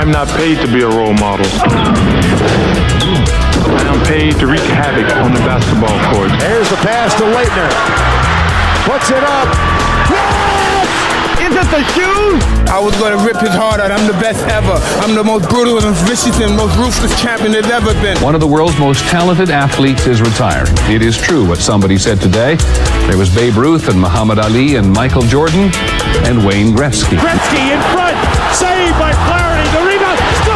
I'm not paid to be a role model. I'm paid to wreak havoc on the basketball court. Here's the pass to Leitner. Puts it up. Yes! Is it the shoe? I was going to rip his heart out. I'm the best ever. I'm the most brutal and vicious and most ruthless champion there's ever been. One of the world's most talented athletes is retiring. It is true what somebody said today. There was Babe Ruth and Muhammad Ali and Michael Jordan and Wayne Gretzky. Gretzky in front. Saved by Flaherty. The rebound. Score!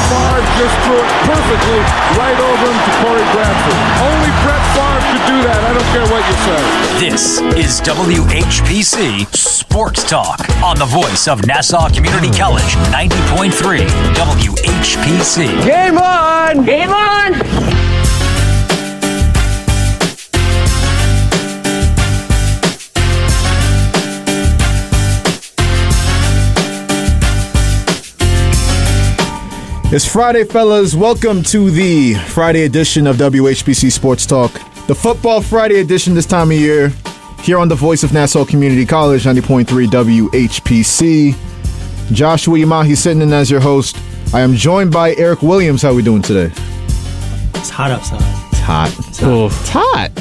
Favre just threw it perfectly right over him to Corey Bradford. Only Brett Favre could do that. I don't care what you say. This is WHPC Sports Talk on the voice of Nassau Community College, 90.3 WHPC. Game on! Game on! It's Friday, fellas. Welcome to the Friday edition of WHPC Sports Talk. The Football Friday edition this time of year. Here on the voice of Nassau Community College, 90.3 WHPC. Joshua Umahi sitting in as your host. I am joined by Eric Williams. How are we doing today? It's hot outside. It's hot. It's hot.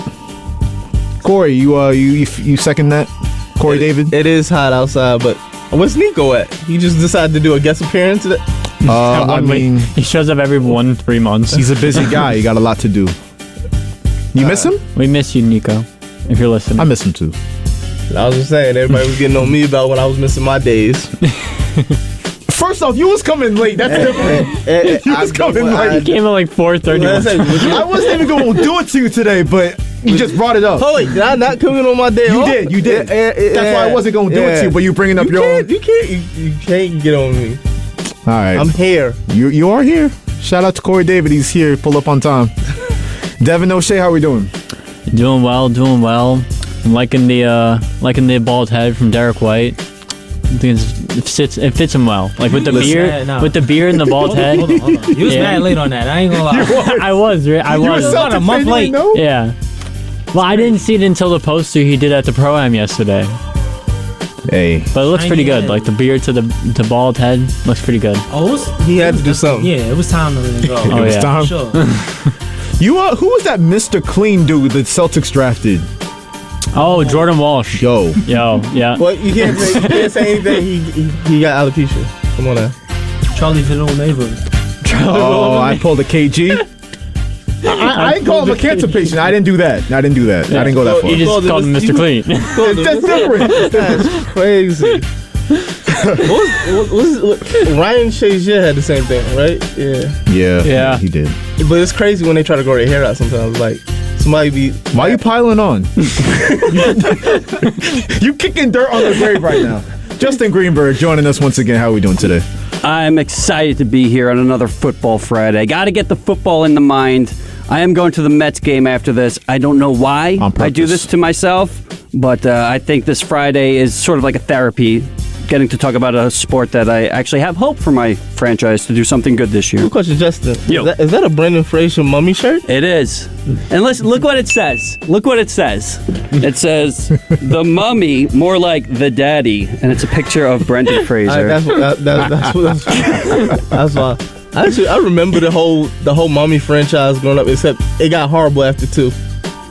Corey, you second that? Corey David? It is hot outside, but where's Nico at? He just decided to do a guest appearance today? He shows up every 3 months. He's a busy guy. He got a lot to do. You miss him? We miss you, Nico, if you're listening. I miss him too. I was just saying, everybody was getting on me about when I was missing my days. First off, you was coming late. That's different. You was coming late. You came at like 4:30. I wasn't even going to do it to you today, but you just brought it up. Oh, wait, did I not come in on my day You off? did. You did. That's why I wasn't going to do it to you, but you bringing up your own. You can't get on me. All right. I'm here. You are here. Shout out to Corey David. He's here. Pull up on time. Devin O'Shea, how we doing? Doing well. I'm liking the bald head from Derek White. I think it fits him well. Like with the beard and the bald head. Hold on. You was mad late on that. I ain't gonna lie. I was. You were about a month late. Yeah. Well, I didn't see it until the poster he did at the Pro-Am yesterday. Hey. But it looks pretty good. Like the beard to the bald head looks pretty good. He had to do something. Yeah, it was time to let it go. It was time? Sure. Who was that Mr. Clean dude that Celtics drafted? Oh, Jordan Walsh. Yo, yeah. Well, you can't say anything. He got alopecia. Come on now. Charlie Villanueva. I pulled a KG. I didn't call him a cancer patient. I didn't do that. I didn't go that far. You just called him Mr. Clean. That's different. That's crazy. Ryan Shazier had the same thing, right? Yeah, he did. But it's crazy when they try to grow their hair out sometimes. Like, somebody be... Why are you piling on? You kicking dirt on the grave right now. Justin Greenberg joining us once again. How are we doing today? I'm excited to be here on another Football Friday. Got to get the football in the mind. I am going to the Mets game after this. I don't know why I do this to myself, but I think this Friday is sort of like a therapy, getting to talk about a sport that I actually have hope for my franchise to do something good this year. Good question, Justin. Is that a Brendan Fraser mummy shirt? It is. And listen, look what it says. It says, the mummy, more like the daddy, and it's a picture of Brendan Fraser. That's why. Actually, I remember the whole mummy franchise growing up, except it got horrible after 2.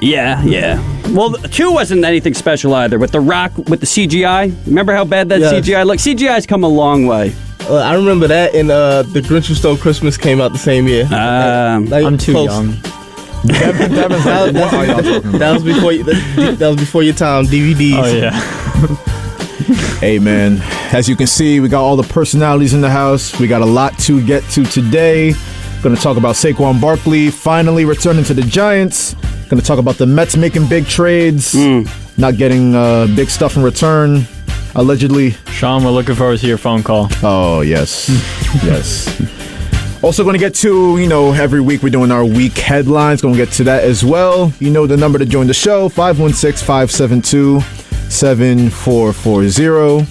Yeah. Well, 2 wasn't anything special either. With The Rock, with the CGI. Remember how bad that CGI looked? CGI's come a long way. I remember that, and The Grinch Who Stole Christmas came out the same year. I'm too young. That was before your time. DVDs. Oh yeah. Hey man, as you can see, we got all the personalities in the house. We got a lot to get to today. Going to talk about Saquon Barkley finally returning to the Giants. Going to talk about the Mets making big trades, not getting big stuff in return, allegedly. Sean, we're looking forward to your phone call. Oh, yes. Yes. Also going to get to, every week we're doing our week headlines. Going to get to that as well. You know the number to join the show, 516-572-7440.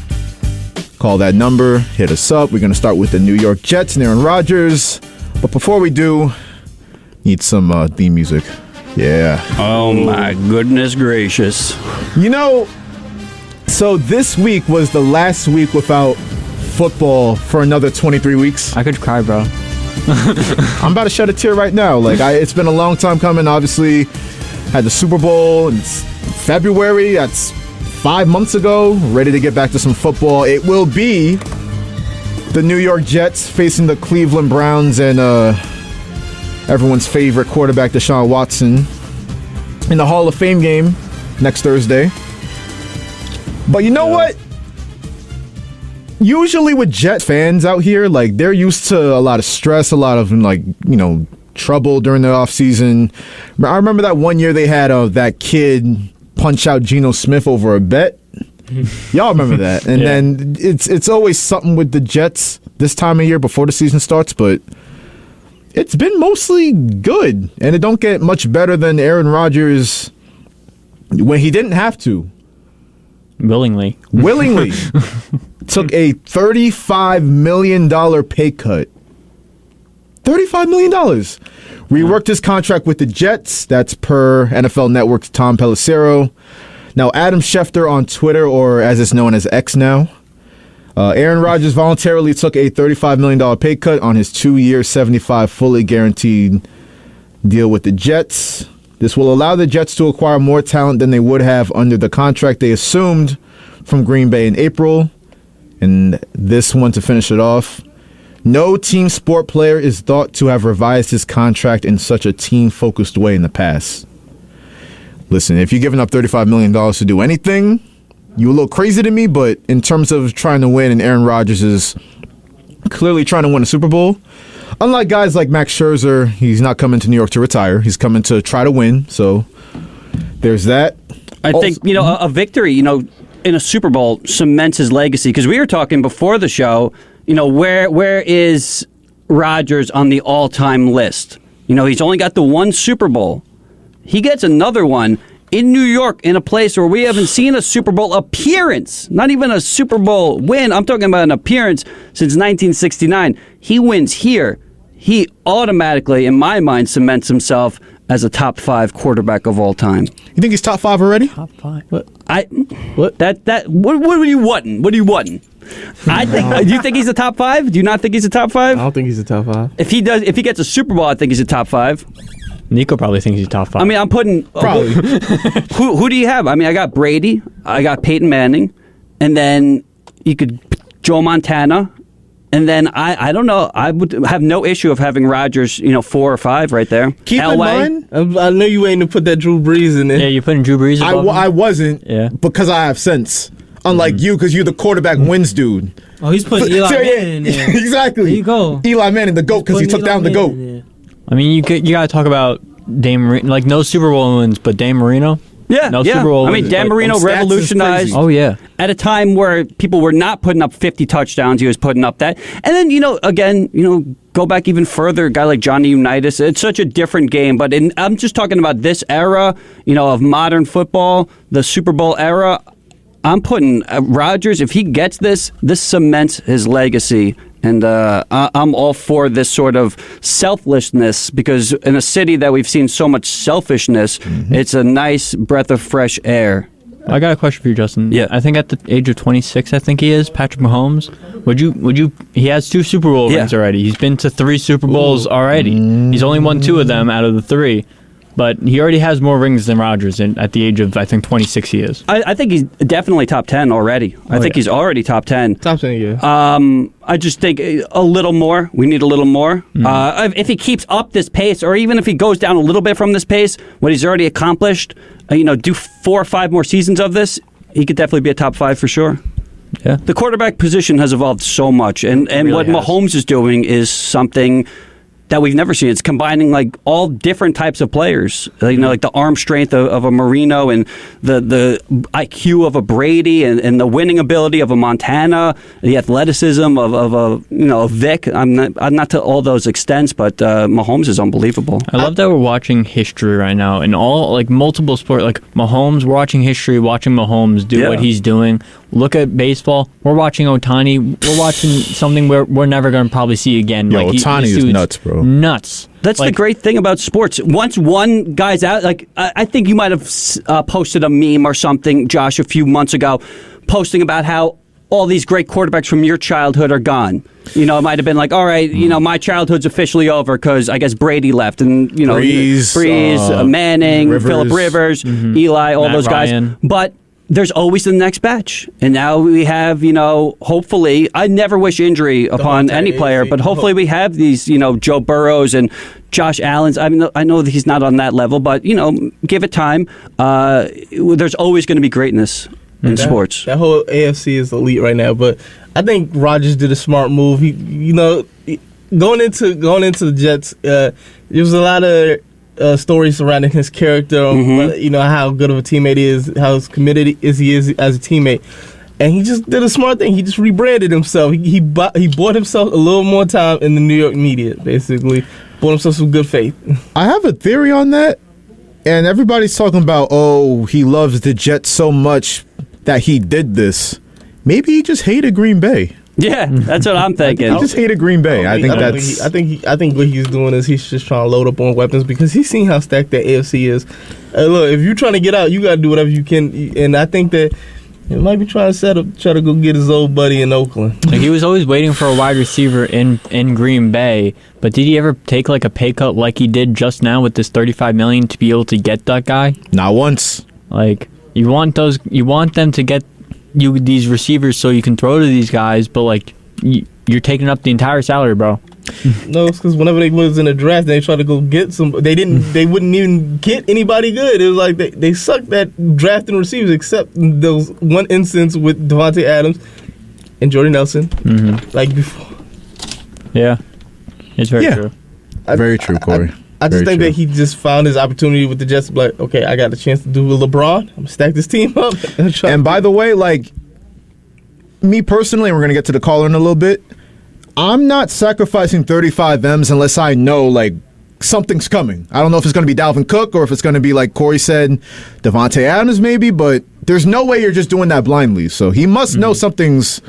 Call that number. Hit us up. We're going to start with the New York Jets and Aaron Rodgers. But before we do, need some theme music. Yeah. Oh, my goodness gracious. So this week was the last week without football for another 23 weeks. I could cry, bro. I'm about to shed a tear right now. It's been a long time coming. Obviously, had the Super Bowl in February. That's 5 months ago. Ready to get back to some football. It will be the New York Jets facing the Cleveland Browns and everyone's favorite quarterback, Deshaun Watson, in the Hall of Fame game next Thursday. But you know what? Usually with Jet fans out here, they're used to a lot of stress, a lot of trouble during the offseason. I remember that one year they had that kid punch out Geno Smith over a bet. Y'all remember that? And then it's always something with the Jets this time of year before the season starts, but it's been mostly good, and it don't get much better than Aaron Rodgers when he didn't have to. Willingly took a $35 million pay cut. $35 million. Reworked his contract with the Jets. That's per NFL Network's Tom Pelissero. Now, Adam Schefter on Twitter, or as it's known as X now, Aaron Rodgers voluntarily took a $35 million pay cut on his 2-year, $75 fully guaranteed deal with the Jets. This will allow the Jets to acquire more talent than they would have under the contract they assumed from Green Bay in April. And this one to finish it off. No team sport player is thought to have revised his contract in such a team-focused way in the past. Listen, if you're giving up $35 million to do anything, you're a little crazy to me, but in terms of trying to win, and Aaron Rodgers is clearly trying to win a Super Bowl, unlike guys like Max Scherzer, he's not coming to New York to retire. He's coming to try to win, so there's that. I think, a victory, in a Super Bowl cements his legacy, because we were talking before the show, where is Rodgers on the all-time list? He's only got the one Super Bowl. He gets another one in New York, in a place where we haven't seen a Super Bowl appearance, not even a Super Bowl win. I'm talking about an appearance since 1969. He wins here. He automatically, in my mind, cements himself as a top 5 quarterback of all time. You think he's top 5 already? Top 5. What are you wanting? What are you wanting? I think. Do you think he's a top 5? Do you not think he's a top 5? I don't think he's a top 5. If he gets a Super Bowl, I think he's a top 5. Nico probably thinks he's top 5. I mean, I'm putting probably. Who do you have? I mean, I got Brady, I got Peyton Manning, and then you could Joe Montana, and then I don't know. I would have no issue of having Rodgers, 4 or 5 right there. Keep in mind, I know you ain't to put that Drew Brees in there. Yeah, you're putting Drew Brees above him? I wasn't, because I have sense. Unlike you, because you're the quarterback wins dude. Oh, he's putting Eli Manning in there. Exactly. There you go. Eli Manning, the GOAT, because he took down the GOAT. I mean, you got to talk about Dane Marino, no Super Bowl wins, but Dan Marino. Yeah, no Super Bowl wins. Dan Marino revolutionized. Oh yeah, at a time where people were not putting up 50 touchdowns, he was putting up that. And then go back even further, a guy like Johnny Unitas. It's such a different game, but I'm just talking about this era, of modern football, the Super Bowl era. I'm putting Rodgers. If he gets this cements his legacy. And I'm all for this sort of selflessness, because in a city that we've seen so much selfishness, it's a nice breath of fresh air. I got a question for you, Justin. Yeah. I think at the age of 26, Patrick Mahomes, would you he has 2 Super Bowl rings already. He's been to 3 Super Bowls already. He's only won 2 of them out of the 3. But he already has more rings than Rodgers at the age of, I think, 26 he is. I think he's definitely top 10 already. I think he's already top 10. Top 10, yeah. I just think a little more. We need a little more. If he keeps up this pace, or even if he goes down a little bit from this pace, what he's already accomplished, do 4 or 5 more seasons of this, he could definitely be a top 5 for sure. Yeah. The quarterback position has evolved so much, and really what Mahomes is doing is something that we've never seen. It's combining all different types of players, like the arm strength of a Marino, and the IQ of a Brady, and the winning ability of a Montana, the athleticism of a Vic. I'm not to all those extents, but Mahomes is unbelievable. I love that we're watching history right now in all multiple sports. Like Mahomes, we're watching history, watching Mahomes do what he's doing. Look at baseball. We're watching Ohtani. We're watching something we're never going to probably see again. Yo, Ohtani is nuts, bro. Nuts. That's the great thing about sports. Once one guy's out, I think you might have posted a meme or something, Josh, a few months ago, posting about how all these great quarterbacks from your childhood are gone. It might have been like, all right, my childhood's officially over because I guess Brady left, and Breeze, Manning, Rivers. Phillip Rivers, Eli, all Matt those guys. Ryan. But there's always the next batch, and now we have, hopefully, I never wish injury upon any player, but hopefully we have these, Joe Burrows and Josh Allen's. I mean, I know that he's not on that level, but give it time. There's always going to be greatness in sports. That whole AFC is elite right now, but I think Rodgers did a smart move. He, going into the Jets, there was a lot of stories surrounding his character, how good of a teammate he is, how committed he is as a teammate, and he just did a smart thing. He just rebranded himself. He bought himself a little more time in the New York media. Basically, bought himself some good faith. I have a theory on that, and everybody's talking about, he loves the Jets so much that he did this. Maybe he just hated Green Bay. Yeah, that's what I'm thinking. He just hated Green Bay. I think what he's doing is he's just trying to load up on weapons because he's seen how stacked that AFC is. Look, if you're trying to get out, you got to do whatever you can. And I think that he might be trying to go get his old buddy in Oakland. Like, he was always waiting for a wide receiver in Green Bay, but did he ever take like a pay cut like he did just now with this $35 million to be able to get that guy? Not once. Like, you want them to get you these receivers so you can throw to these guys, but like you're taking up the entire salary, bro. No, it's because whenever they was in the draft, they tried to go get some. They wouldn't even get anybody good. It was like they sucked at drafting receivers, except those one instance with Devontae Adams and Jordy Nelson, like before. Yeah, it's very true. Very true, Corey. I just think that he just found his opportunity with the Jets. Like, okay, I got a chance to do with LeBron. I'm gonna stack this team up. And by the way, like me personally, and we're gonna get to the caller in a little bit. I'm not sacrificing 35 M's unless I know like something's coming. I don't know if it's gonna be Dalvin Cook or if it's gonna be like Corey said, Devontae Adams maybe. But there's no way you're just doing that blindly. So he must know something's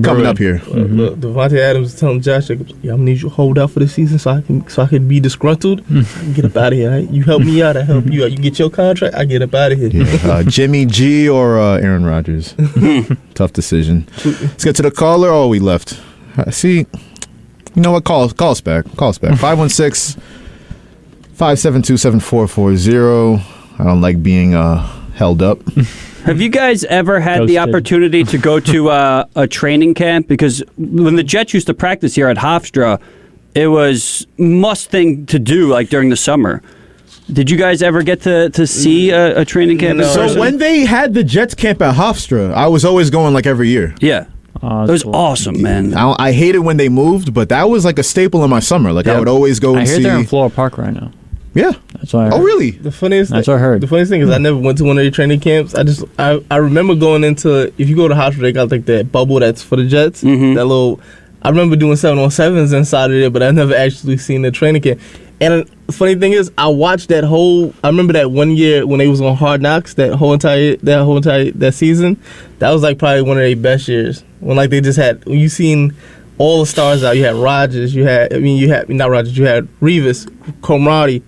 coming up here. Look, Devontae Adams is telling Josh, I'm gonna need you to hold out for the season so I can be disgruntled. Get up out of here. Right? You help me out, I help you out. You get your contract, I get up out of here. Yeah. Jimmy G or Aaron Rodgers. Tough decision. Let's get to the caller. Oh, we left. See, you know what? Call us back. 516-572-7440. I don't like being held up. Have you guys ever had the opportunity to go to a training camp? Because when the Jets used to practice here at Hofstra, it was must thing to do, like during the summer. Did you guys ever get to see a training camp? No. So when they had the Jets camp at Hofstra, I was always going like every year. Yeah. It was awesome, man. I hated when they moved, but that was like a staple in my summer. Like I would always go and see. I hear they're in Flora Park right now. Yeah. That's what I heard. Oh, really? That's what I heard. The funniest thing is I never went to one of their training camps. I remember going into, if you go to Hofstra, they got like that bubble that's for the Jets. That little, I remember doing 7-on-7s inside of there, but I never actually seen the training camp. And the funny thing is, I watched I remember that one year when they was on Hard Knocks, that season. That was like probably one of their best years. When like they just had, when you seen all the stars out, you had Rodgers, you had Revis, Comrade.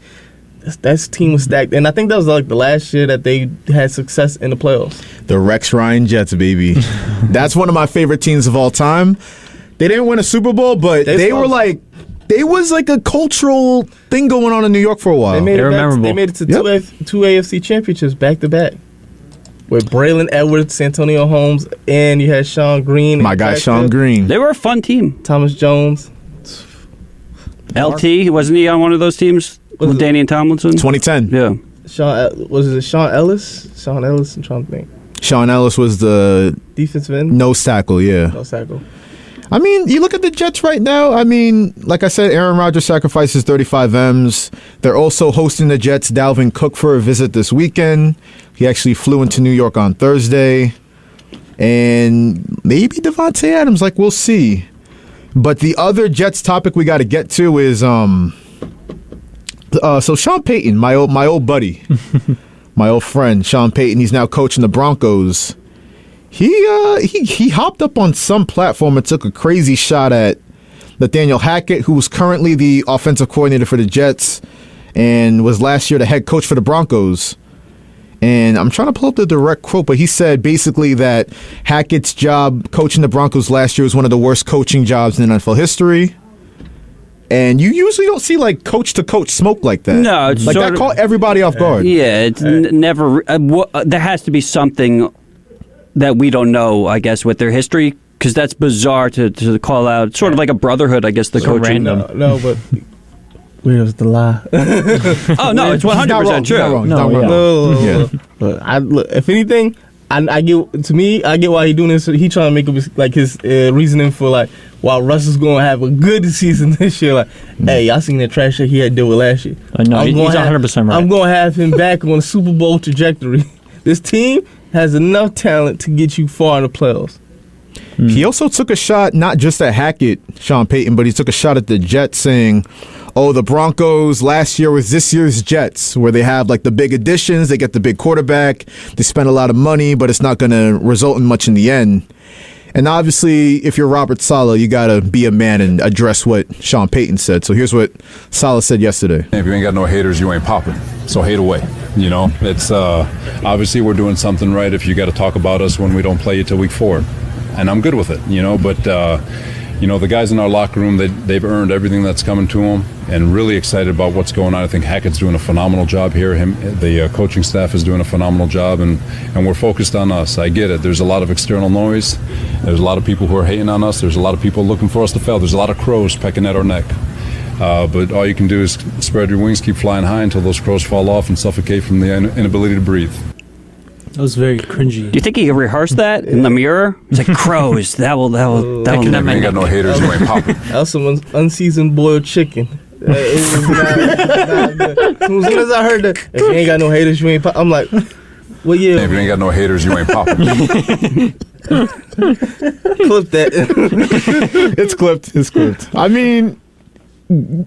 That team was stacked. And I think that was like the last year that they had success in the playoffs. The Rex Ryan Jets, baby. That's one of my favorite teams of all time. They didn't win a Super Bowl, but they were like, there was like a cultural thing going on in New York for a while. They made it to two AFC championships back to back. With Braylon Edwards, Santonio Holmes, and you had Sean Green. My guy Sean Green. They were a fun team. Thomas Jones. LT, wasn't he on one of those teams with Danny and Tomlinson? 2010. Yeah. Sean Ellis? Sean Ellis, I'm trying to think. Sean Ellis was the defensive end? Nose tackle, yeah. Nose tackle. I mean, you look at the Jets right now. I mean, like I said, Aaron Rodgers sacrifices 35 M's. They're also hosting the Jets' Dalvin Cook for a visit this weekend. He actually flew into New York on Thursday. And maybe Devontae Adams, like we'll see. But the other Jets topic we got to get to is so Sean Payton, my old buddy, my old friend, Sean Payton, he's now coaching the Broncos. He hopped up on some platform and took a crazy shot at Nathaniel Hackett, who was currently the offensive coordinator for the Jets and was last year the head coach for the Broncos. And I'm trying to pull up the direct quote, but he said basically that Hackett's job coaching the Broncos last year was one of the worst coaching jobs in NFL history. And you usually don't see like coach-to-coach smoke like that. No, it's like that caught everybody off guard. Yeah, it's never. There has to be something that we don't know, I guess, with their history, because that's bizarre to call out. Sort of like a brotherhood, I guess. The coaching. No, but where's the lie? Oh no, it's 100% true. No. But look, if anything, I get why he's doing this. He trying to make up his reasoning for like, while Russ is going to have a good season this year. Like, hey, y'all seen that trash shit he had to deal with last year? No, he's 100% right. I'm going to have him back on a Super Bowl trajectory. This team has enough talent to get you far in the playoffs. He also took a shot not just at Hackett, Sean Payton, but he took a shot at the Jets, saying, oh, the Broncos last year was this year's Jets, where they have like the big additions, they get the big quarterback, they spend a lot of money, but it's not going to result in much in the end. And obviously, if you're Robert Saleh, you got to be a man and address what Sean Payton said. So here's what Saleh said yesterday. If you ain't got no haters, you ain't popping. So hate away. You know, it's obviously we're doing something right if you got to talk about us when we don't play you till week 4. And I'm good with it, you know, but, you know, the guys in our locker room, they've earned everything that's coming to them, and really excited about what's going on. I think Hackett's doing a phenomenal job here. The coaching staff is doing a phenomenal job, and we're focused on us. I get it. There's a lot of external noise. There's a lot of people who are hating on us. There's a lot of people looking for us to fail. There's a lot of crows pecking at our neck. But all you can do is spread your wings, keep flying high until those crows fall off and suffocate from the inability to breathe. That was very cringy. Do you think he rehearsed that in the mirror? He's like, crows. That will. You ain't got no haters, you ain't popping. That was some unseasoned boiled chicken. It was not good. As soon as I heard that, if you ain't got no haters, you ain't popping. I'm like, well, yeah. If you ain't got no haters, you ain't popping. Clip that. It's clipped. I mean,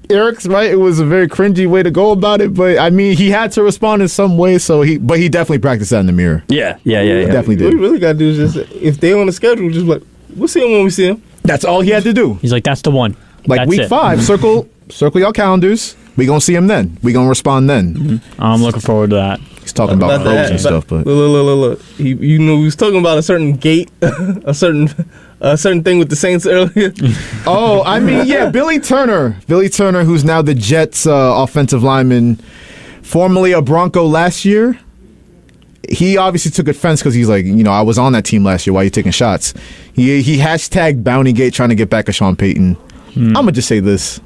Eric's right. It was a very cringy way to go about it, but I mean, he had to respond in some way. But he definitely practiced that in the mirror. Yeah. He definitely did. What we really gotta do is just, if they on the schedule, just like, we'll see him when we see him. That's all he had to do. He's like, that's the one. Like that's week it. 5, circle your calendars. We gonna see him then. We gonna respond then. Mm-hmm. I'm looking forward to that. He's talking about crows and stuff, but look. You know, he was talking about a certain gate, a certain thing with the Saints earlier. Oh, I mean, yeah, Billy Turner, who's now the Jets offensive lineman, formerly a Bronco last year. He obviously took offense because he's like, you know, I was on that team last year. Why are you taking shots? He hashtagged Bountygate trying to get back at Sean Payton. I'm gonna just say this.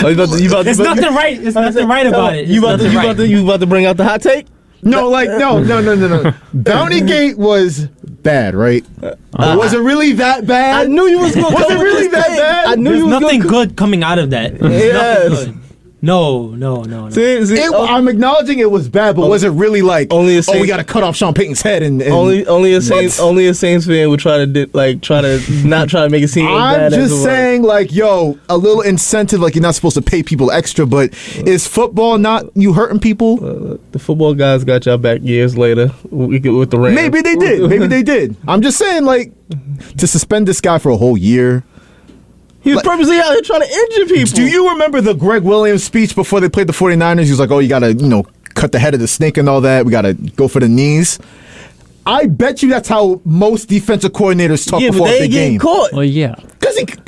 There's nothing right. There's nothing right about it. You about to bring out the hot take? No. Bountygate was bad, right? Was it really that bad? I knew you was going to Was it really that bad? I knew there's nothing good coming out of that. Yes. No. See, I'm acknowledging it was bad, but was it really like, we got to cut off Sean Payton's head? And only a Saints fan would try to not try to make it seem as bad. I'm just saying, like, yo, a little incentive, like you're not supposed to pay people extra, but is football not you hurting people? The football guys got y'all back years later with the Rams. Maybe they did. I'm just saying, like, to suspend this guy for a whole year. He was purposely out here trying to injure people. Do you remember the Greg Williams speech before they played the 49ers? He was like, oh, you got to, cut the head of the snake and all that. We got to go for the knees. I bet you that's how most defensive coordinators talk before a big game. Caught. Well, yeah.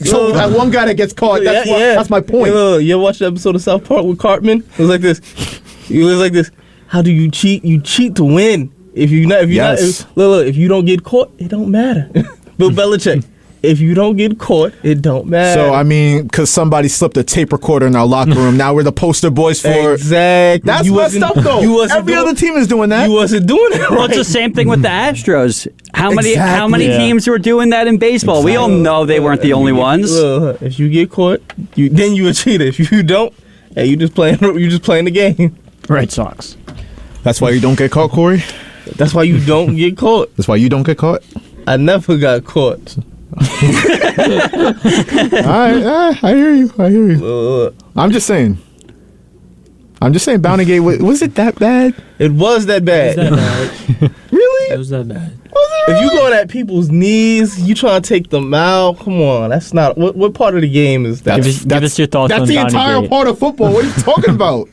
So that one guy that gets caught, that's my point. You ever watched the episode of South Park with Cartman? It was like this. How do you cheat? You cheat to win. If you don't get caught, it don't matter. Bill Belichick. If you don't get caught, it don't matter. So, I mean, because somebody slipped a tape recorder in our locker room, now we're the poster boys for... Exactly. That's messed up, though. Every other team is doing that. You wasn't doing it right. Well, it's the same thing with the Astros. How many teams were doing that in baseball? Exactly. We all know they weren't the only ones. If you get caught, then you a cheater. If you don't, hey, you just playing the game. Red Sox. That's why you don't get caught, Corey? That's why you don't get caught. That's why you don't get caught? I never got caught. All right, I hear you. I'm just saying, Bountygate, was it that bad? It was that bad. Really? It was that bad. If you going at people's knees, you trying to take them out, come on. That's not, what part of the game is that? Give us your thoughts on That's the entire Bountygate. part of football. What are you talking about?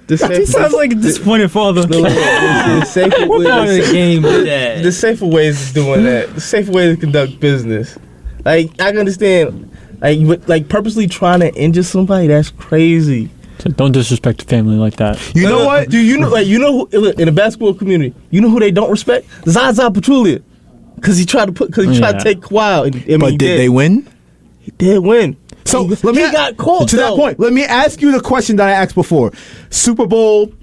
He sounds like a disappointed father. The safer What part of the game is that? The safer ways of doing that. The safer way to conduct business. Like, I can understand, like purposely trying to injure somebody. That's crazy. So don't disrespect the family like that. You know what? Do you know? Like, you know, who, in the basketball community, you know who they don't respect? Zaza Pachulia, because he tried to take Kawhi. But did they win? He did win. So he got caught. To that point, let me ask you the question that I asked before. Super Bowl,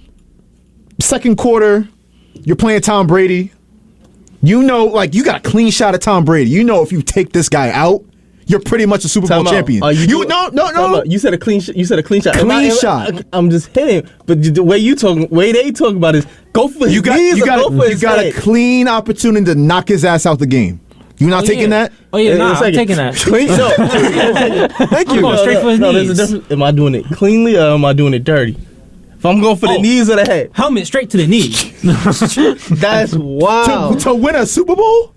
second quarter, you're playing Tom Brady. You know, like, you got a clean shot at Tom Brady. You know, if you take this guy out, you're pretty much a Super Bowl champion. No. You said a clean shot. You said a clean shot. Shot. I'm just hitting. But the way they talking about is go for his knees. You got a clean opportunity to knock his ass out the game. You not taking that? Oh yeah, I'm taking that. Thank you. I'm going straight for his knees. There's a difference. Am I doing it cleanly or am I doing it dirty? If I'm going for the knees or the head, helmet straight to the knee. That's wild. To win a Super Bowl?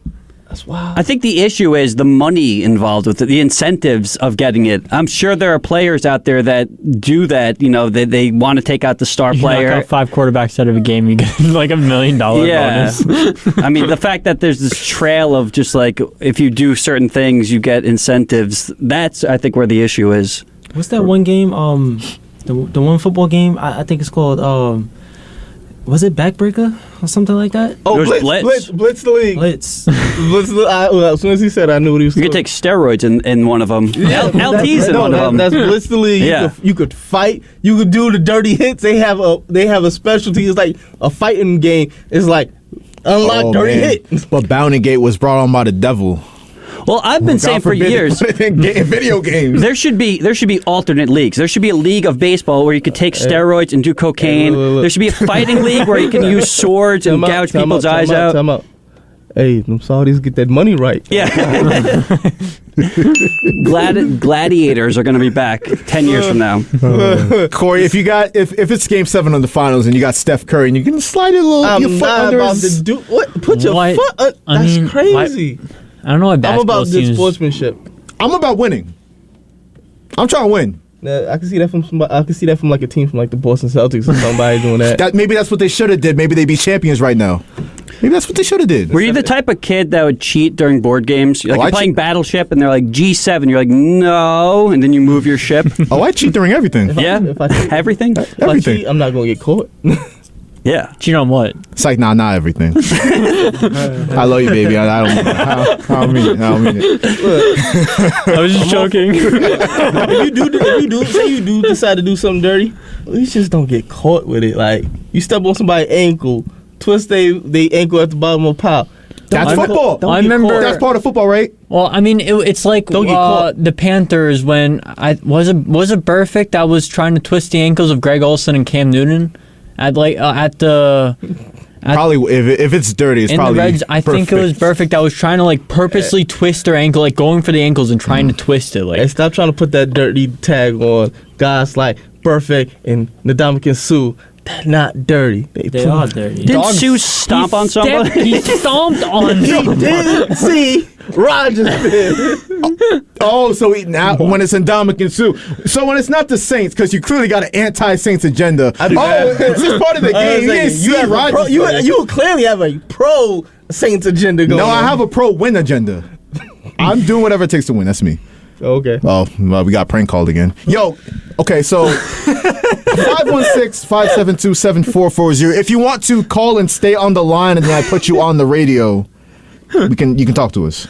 That's wild. I think the issue is the money involved with it, the incentives of getting it. I'm sure there are players out there that do that. You know, they want to take out the star player. Knock out 5 quarterbacks out of a game, you get like $1 million bonus. I mean, the fact that there's this trail of just like, if you do certain things, you get incentives. That's, I think, where the issue is. What's that one game? The one football game. I think it's called. Was it Backbreaker or something like that? Oh, Blitz the league. Blitz. As soon as he said, I knew what he was. You could take steroids in one of them. LT's in one of them. That's Blitz the league. Yeah. You could fight. You could do the dirty hits. They have a specialty. It's like a fighting game. It's like unlock dirty hit. But Bounty Gate was brought on by the devil. Well, I've been saying for years, in video games, there should be alternate leagues. There should be a league of baseball where you could take steroids and do cocaine. There should be a fighting league where you can use swords and gouge people's eyes out. Time out. Hey, them Saudis get that money right. Yeah. Gladiators are going to be back 10 years from now. Corey, if it's Game 7 of the finals and you got Steph Curry and you can slide your foot under his... Put your foot... That's crazy. I don't know what basketball I'm about good sportsmanship. I'm about winning. I'm trying to win. I can see that from somebody. I can see that from like a team from like the Boston Celtics or somebody doing that. Maybe that's what they should have did. Maybe they'd be champions right now. Maybe that's what they should have did. Were you the type of kid that would cheat during board games? Like you're playing Battleship and they're like G7. You're like, no, and then you move your ship. I cheat during everything. If I cheat, everything. Everything. I'm not gonna get caught. Yeah. Cheat on what? It's like, not everything. I love you, baby. I don't mean it. I was just joking. If you do decide to do something dirty, you just don't get caught with it. Like, you step on somebody's ankle, twist they ankle at the bottom of a pile. That's football. I remember that's part of football, right? Well, I mean, it's like the Panthers when was it Burfict that was trying to twist the ankles of Greg Olsen and Cam Newton. Probably if it's dirty, it's in probably the Reds. I think it was Burfict that was trying to like purposely twist their ankle, like going for the ankles and trying to twist it. Like, hey, stop trying to put that dirty tag on guys like Burfict and Ndamukong Suh. They're not dirty. They are dirty. Didn't Suh stomp on somebody? He stomped on somebody. He did. See, Rodgers did. So now when it's Ndamukong Suh. So when it's not the Saints, because you clearly got an anti-Saints agenda. This is part of the game. You clearly have a pro-Saints agenda going on. No, I have a pro-win agenda. I'm doing whatever it takes to win. That's me. Okay. Oh, well, we got prank called again. Yo, okay, so 516-572-7440. If you want to call and stay on the line and then I put you on the radio, you can talk to us.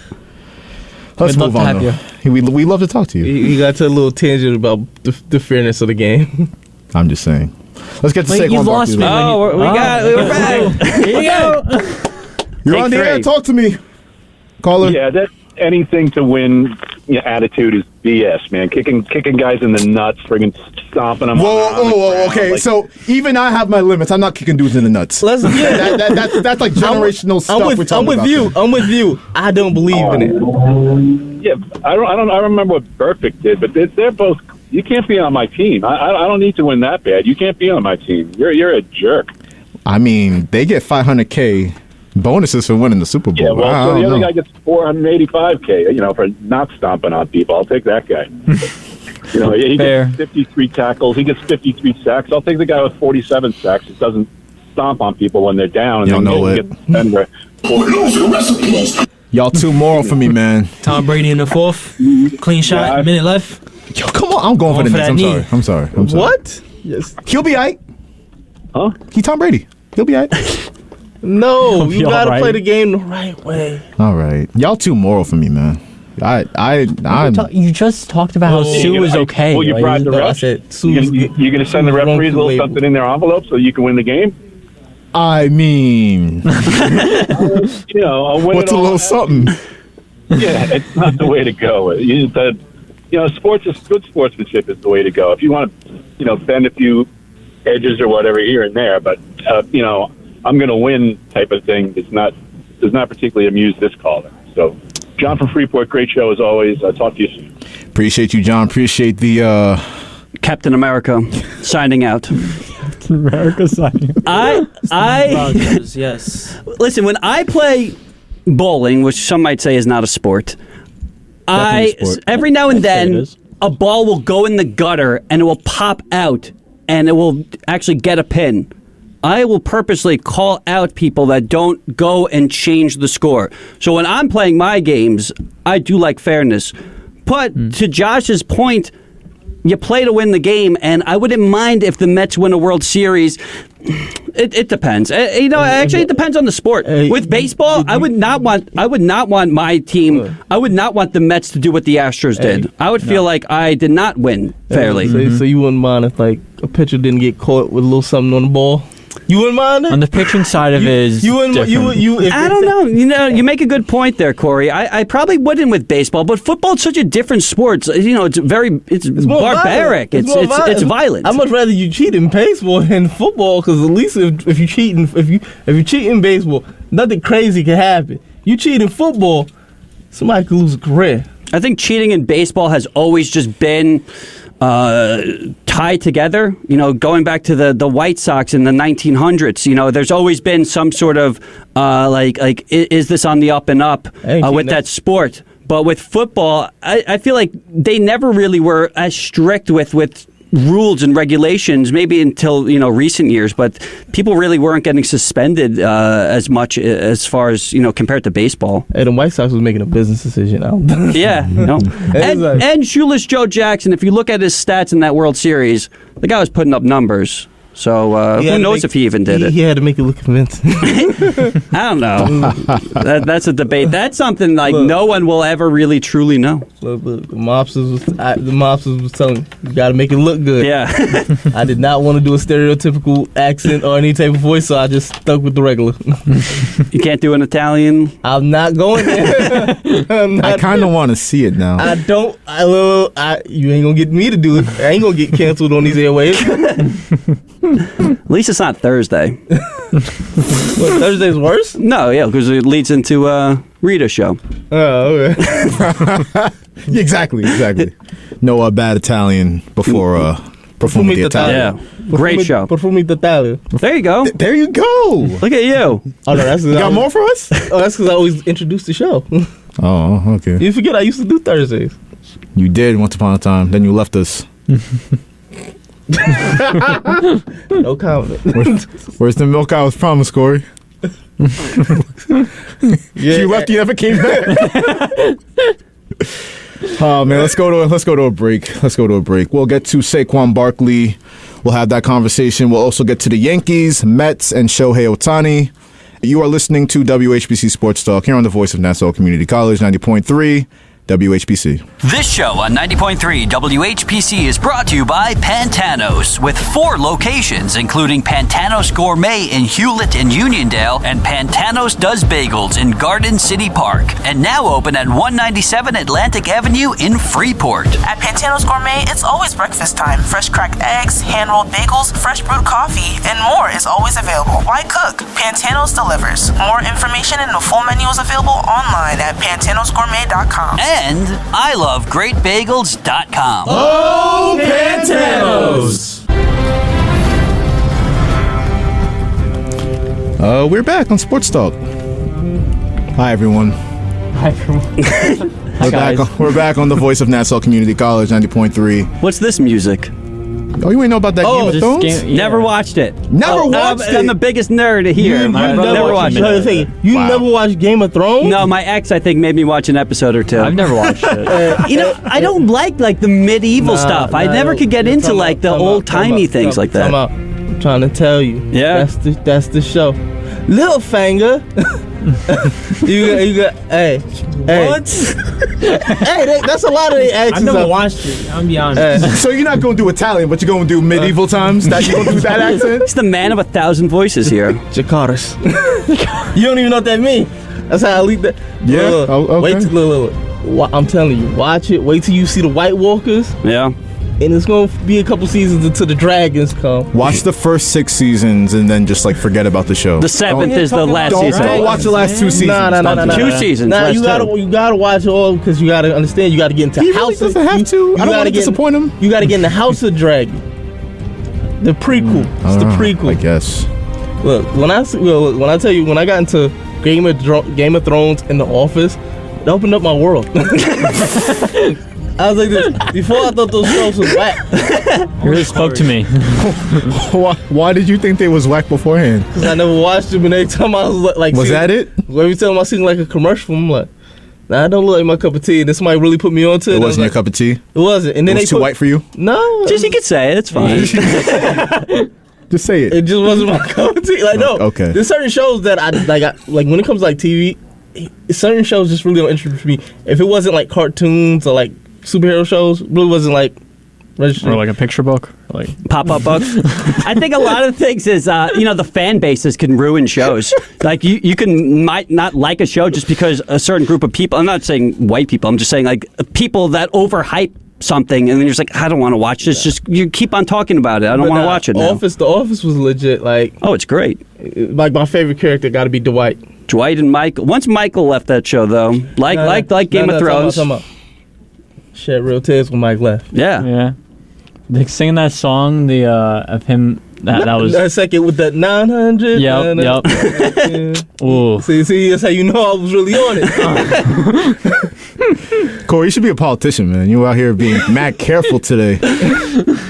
Let's move on, though. We love to talk to you. You got to a little tangent about the fairness of the game. I'm just saying. Let's get to Saquon. You lost me. We're back. Here you go. You're on the air. Talk to me, caller. Yeah, that anything to win attitude is BS, man. Kicking guys in the nuts, friggin' stomping them. Whoa, okay. Like, so even I have my limits. I'm not kicking dudes in the nuts. That's like generational stuff. I'm with you. I don't believe in it. Yeah, I remember what Burfict did, but they're both. You can't be on my team. I don't need to win that bad. You can't be on my team. You're a jerk. I mean, they get $500K bonuses for winning the Super Bowl. Yeah, well, so the other guy gets $485K, for not stomping on people. I'll take that guy. You know, he gets 53 tackles. He gets 53 sacks. I'll take the guy with 47 sacks. It doesn't stomp on people when they're down. And Y'all know it. Y'all too moral for me, man. Tom Brady in the fourth. Clean shot. Minute left. Yo, come on. I'm going for the Knicks. I'm sorry. What? Yes. He'll be all right. Huh? He Tom Brady. He'll be all right. No, you gotta play the game the right way. All right. Y'all too moral for me, man. You just talked about how Sue was okay. Well, you brought the refs. You're going to send the referees a little something in their envelope so you can win the game? I mean, you know, I'll win what's it a little something? Yeah, it's not the way to go. Sports is good. Sportsmanship is the way to go. If you want to, bend a few edges or whatever here and there, but I'm going to win type of thing does not particularly amuse this caller. So, John from Freeport, great show as always. I'll talk to you soon. Appreciate you, John. Appreciate the Captain America signing out. Captain America signing out. Yes. Listen, when I play bowling, which some might say is not a sport, every now and then a ball will go in the gutter and it will pop out and it will actually get a pin. I will purposely call out people that don't go and change the score. So when I'm playing my games, I do like fairness. But to Josh's point, you play to win the game, and I wouldn't mind if the Mets win a World Series. It depends. Actually, it depends on the sport. With baseball, I would not want my team. I would not want the Mets to do what the Astros did. I would feel like I did not win fairly. So you wouldn't mind if like a pitcher didn't get caught with a little something on the ball? You wouldn't mind it? On the pitching side of it is different. I don't know. You make a good point there, Corey. I probably wouldn't with baseball, but football is such a different sport. It's barbaric. It's violent. I'd much rather you cheat in baseball than football, because at least if you cheat in baseball, nothing crazy can happen. You cheat in football, somebody could lose a career. I think cheating in baseball has always just been tied together. Going back to the White Sox in the 1900s, there's always been some sort of is this on the up and up with that sport? But with football, I feel like they never really were as strict with rules and regulations, maybe until recent years, but people really weren't getting suspended as much as far as compared to baseball. Hey, the White Sox was making a business decision now. Yeah, and shoeless Joe Jackson, if you look at his stats in that World Series, the guy was putting up numbers. So who knows if he even did it? He had to make it look convincing. I don't know. That's a debate. That's something no one will ever really truly know. Look, the mobsters was telling you got to make it look good. Yeah. I did not want to do a stereotypical accent or any type of voice, so I just stuck with the regular. You can't do an Italian? I'm not going there. I kind of want to see it now. I don't. You ain't gonna get me to do it. I ain't gonna get canceled on these airwaves. At least it's not Thursday. What, Thursday's worse? No, yeah, because it leads into Rita's show. Oh, okay. Exactly. No bad Italian before Perfume Italian. Yeah, great show. Perfume Italian. There you go. There you go. Look at you. Oh, no, that's you got more for us? Oh, that's because I always introduced the show. Oh, okay. You forget I used to do Thursdays. You did once upon a time. Then you left us. No comment. Where's the milk I was promised, Corey? You left. You never came back. Oh man, let's go to a break. We'll get to Saquon Barkley. We'll have that conversation. We'll also get to the Yankees, Mets, and Shohei Ohtani. You are listening to WHPC Sports Talk here on the Voice of Nassau Community College, 90.3 WHPC. This show on 90.3 WHPC is brought to you by Pantanos, with 4 locations, including Pantanos Gourmet in Hewlett and Uniondale, and Pantanos Does Bagels in Garden City Park, and now open at 197 Atlantic Avenue in Freeport. At Pantanos Gourmet, it's always breakfast time. Fresh cracked eggs, hand-rolled bagels, fresh brewed coffee, and more is always available. Why cook? Pantanos delivers. More information and the full menu is available online at pantanosgourmet.com. And ilovegreatbagels.com. Oh, Pantanos! We're back on Sports Talk. Hi, everyone. Hi, everyone. We're back on the Voice of Nassau Community College, 90.3. What's this music? Oh, you ain't know about that Game of Thrones? Never watched it. Never watched it? I'm the biggest nerd here. Never watched it. You never watched Game of Thrones? No, my ex, I think, made me watch an episode or two. I've never watched it. I don't like the medieval stuff. I never could get into the old-timey things like that. I'm trying to tell you. Yeah? That's the show. Littlefinger. you got hey. What? Hey, that's a lot of the accents. I've never watched it. I'm be honest. So you're not going to do Italian, but you're going to do medieval times? That you're going to do that accent? It's the man of 1,000 voices here. Jakartas. You don't even know what that means. That's how I leave that. Yeah. Okay. Wait till look. I'm telling you, watch it. Wait till you see the White Walkers. Yeah. And it's going to be a couple seasons until the dragons come. Watch the first 6 seasons and then just forget about the show. The 7th is the last season. Don't watch the last 2 seasons. No. 2 seasons. Nah, you gotta watch it all because you gotta understand. You gotta get into He really doesn't have to. I don't want to disappoint him. You gotta get in the House of Dragon. The prequel. It's the prequel. I guess. Look, when I tell you, when I got into Game of Thrones and The Office, it opened up my world. I was like this. Before I thought those shows was whack. You really spoke to me. Why did you think they was whack beforehand? Because I never watched them, and every time I was like, was that it? Every time I seen like a commercial, I'm like, nah, I don't look like my cup of tea. And this might really put me onto it. It wasn't your cup of tea? It wasn't. And then it was too white for you? No. Just you could say it. It's fine. Just say it. It just wasn't my cup of tea. Like, no. Okay. There's certain shows that I like when it comes to like TV, certain shows just really don't interest me. If it wasn't like cartoons or like superhero shows, really wasn't like or like a picture book, like pop-up books. I think a lot of things is the fan bases can ruin shows. Like you might not like a show just because a certain group of people. I'm not saying white people. I'm just saying like people that overhype something, and then you're just like, I don't want to watch this. Just you keep on talking about it. I don't want to watch it now. The Office was legit. Like, oh, it's great. Like my favorite character got to be Dwight. Dwight and Michael. Once Michael left that show, though, like Game of Thrones. Shed real tears when Mike left. Yeah. They singing that song, of him. That was a second with that 900. Yep. Ooh. See, that's how you know I was really on it. Corey, you should be a politician, man. You out here being mad careful today.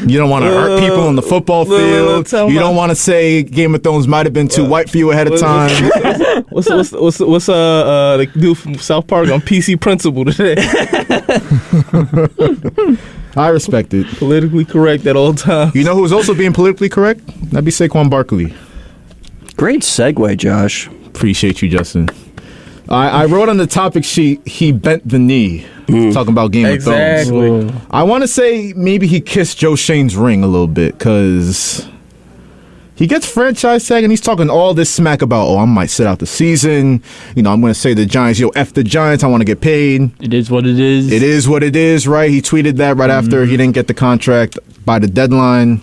You don't want to hurt people on the football field. You don't want to say Game of Thrones might have been too white for you ahead of time. What's the dude from South Park on PC Principle today? I respect it. Politically correct at all times. You know who's also being politically correct? That'd be Saquon Barkley. Great segue, Josh. Appreciate you, Justin. I wrote on the topic sheet, he bent the knee. Talking about Game of Thrones. Exactly. I want to say maybe he kissed Joe Schoen's ring a little bit because he gets franchise tag and he's talking all this smack about, I might sit out the season. I'm going to say the Giants, F the Giants, I want to get paid. It is what it is. It is what it is, right? He tweeted that right after he didn't get the contract by the deadline.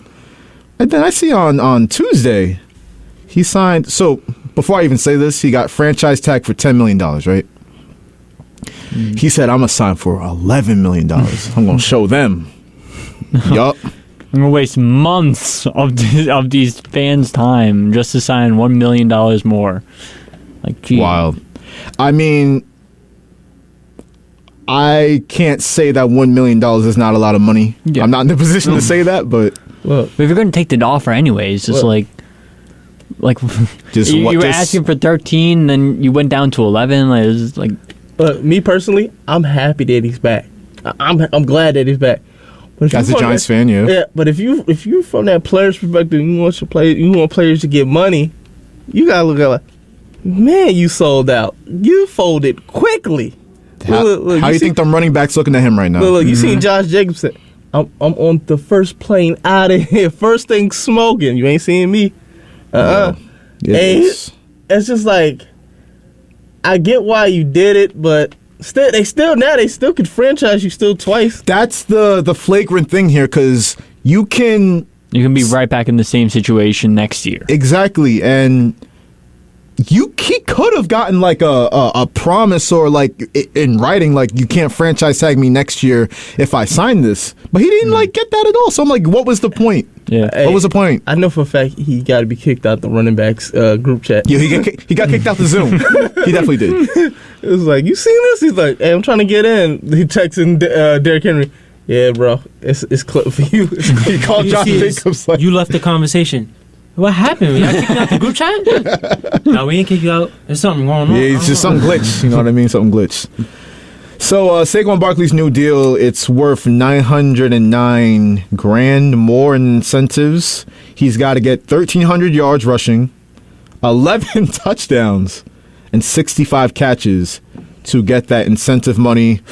And then I see on Tuesday, he signed. So before I even say this, he got franchise tag for $10 million, right? He said, I'm going to sign for $11 million. I'm going to show them. Yup. I'm going to waste months of these fans' time just to sign $1 million more. Like, gee. Wild. I mean, I can't say that $1 million is not a lot of money. Yeah. I'm not in the position to say that, but if you're going to take the offer anyways, it's like just you were asking for 13, then you went down to 11. Like, it's like, me personally, I'm happy that he's back. I'm glad that he's back. As a Giants fan, yeah. Yeah, but if you from that player's perspective, you want players to get money, you gotta look at like, man, you sold out. You folded quickly. How do you think them running backs looking at him right now? Look, you seen Josh Jacobson. I'm on the first plane out of here. First thing smoking. You ain't seeing me. Yes. It's just like, I get why you did it, but they still could franchise you still twice. That's the flagrant thing here, because you can be right back in the same situation next year. Exactly, and he could have gotten like a promise or like in writing, like you can't franchise tag me next year if I sign this, but he didn't like get that at all. So I'm like, what was the point? Yeah. Hey, what was the point? I know for a fact he got to be kicked out the running backs group chat. Yeah, he got kicked out the Zoom. He definitely did. It was like, you seen this? He's like, hey, I'm trying to get in. He texting Derrick Henry. Yeah, bro, it's clip for you. He called Josh Jacobs. You left the conversation. What happened? Y'all kicked me out the group chat? No, we didn't kick you out. There's something going on. Yeah, it's just some glitch. You know what I mean? Something glitch. So Saquon Barkley's new deal, it's worth $909,000 more in incentives. He's got to get 1,300 yards rushing, 11 touchdowns, and 65 catches to get that incentive money.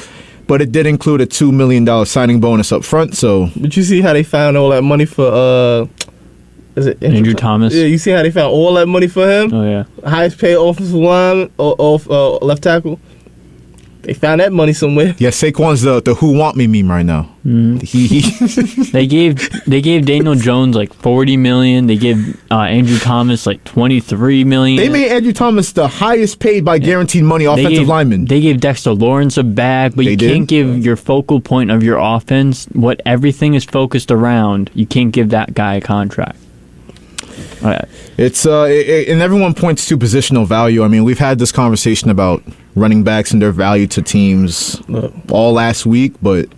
But it did include a $2 million signing bonus up front. So, but you see how they found all that money for is it Andrew Thomas? Yeah, you see how they found all that money for him? Oh yeah, highest paid offensive line, left tackle. They found that money somewhere. Yeah, Saquon's the who want me meme right now. Mm. They gave Daniel Jones like $40 million. They gave Andrew Thomas like $23 million. They made Andrew Thomas the highest paid by guaranteed money offensive lineman. They gave Dexter Lawrence a bag, but you can't give your focal point of your offense, what everything is focused around. You can't give that guy a contract. It's and everyone points to positional value. I mean, we've had this conversation about running backs and their value to teams all last week, but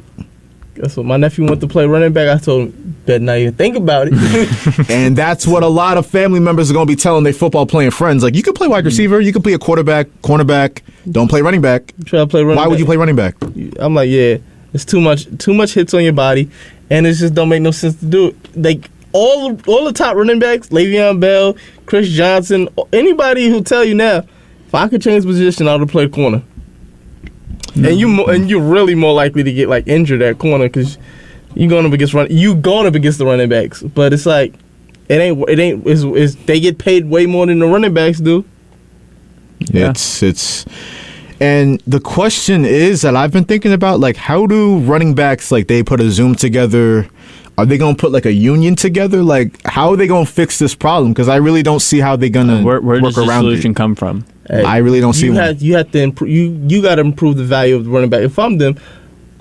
guess what? My nephew went to play running back. I told him, better not even think about it. And that's what a lot of family members are going to be telling their football playing friends. Like, you can play wide receiver, you can play a quarterback, cornerback. Don't play running back. Try to play running back. Why would you play running back? I'm like, yeah, it's too much hits on your body, and it just don't make no sense to do it. Like, all the top running backs, Le'Veon Bell, Chris Johnson, anybody who tell you now, if I could change position, I would play corner. Mm-hmm. And you're really more likely to get like injured at corner because you're going up against the running backs. But it's like they get paid way more than the running backs do. Yeah. It's and the question is that I've been thinking about, like, how do running backs, like, they put a Zoom together? Are they going to put, like, a union together? Like, how are they going to fix this problem? Because I really don't see how they're going to work around it. Where does the solution come from? Hey, I really don't see one. You have to improve. You got to improve the value of the running back. If I'm them,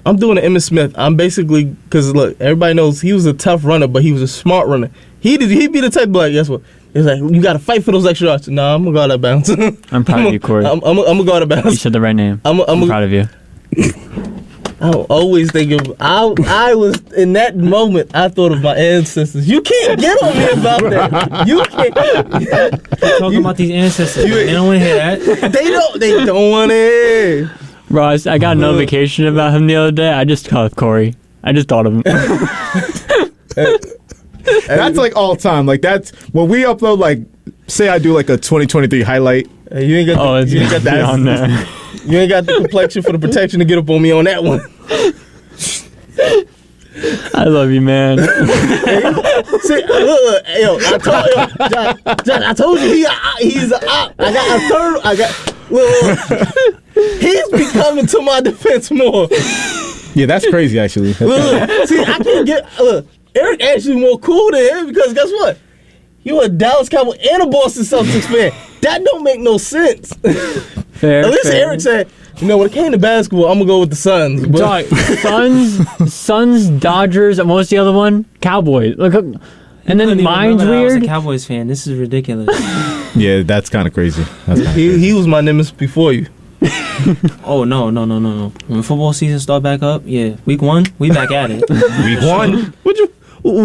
I'm doing an Emmitt Smith. I'm basically, because look, everybody knows he was a tough runner, but he was a smart runner. He'd be the type of like, guess what? It's like, you got to fight for those extra yards. Nah, I'm going to go out of bounds. I'm proud of you, Corey. I'm going to go out of bounds. You said the right name. I'm proud of you. I always think of, I was, in that moment, I thought of my ancestors. You can't get on me about that. You can't. Talking about these ancestors. They don't want to hear that. They don't want to hear. Ross, I got a notification about him the other day. I just called Corey. I just thought of him. That's like all time. Like, that's when we upload, like, say I do like a 2023 highlight. You ain't got you ain't got that on there. You ain't got the complexion for the protection to get up on me on that one. I love you, man. See, yo, I told you he's a op. He's becoming to my defense more. Yeah, that's crazy, actually. See, I can't get. Eric actually more cool than him because guess what? You a Dallas Cowboy and a Boston Celtics fan. That don't make no sense. Fair. At least Eric said, you know, when it came to basketball, I'm gonna go with the Suns. Dog, Suns, Dodgers, and what was the other one? Cowboys. Look, and then mine's weird. I was a Cowboys fan. This is ridiculous. Yeah, that's kind of crazy. He was my nemesis before you. Oh no. When football season start back up, yeah, week 1, we back at it. Week 1.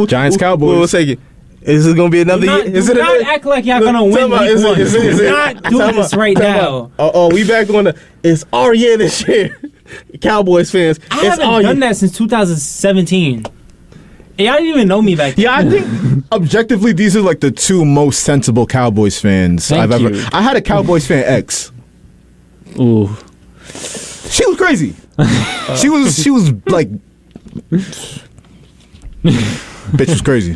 Giants Cowboys. We'll take it. Is it gonna be another year? Do not act like y'all gonna win week 1. We're not doing this right now. Oh, we back on it's our year this year. Cowboys fans. I haven't done that since 2017. Y'all didn't even know me back then. Yeah, I think objectively these are like the two most sensible Cowboys fans I've ever. I had a Cowboys fan ex. Ooh. She was crazy. She was like bitch was crazy.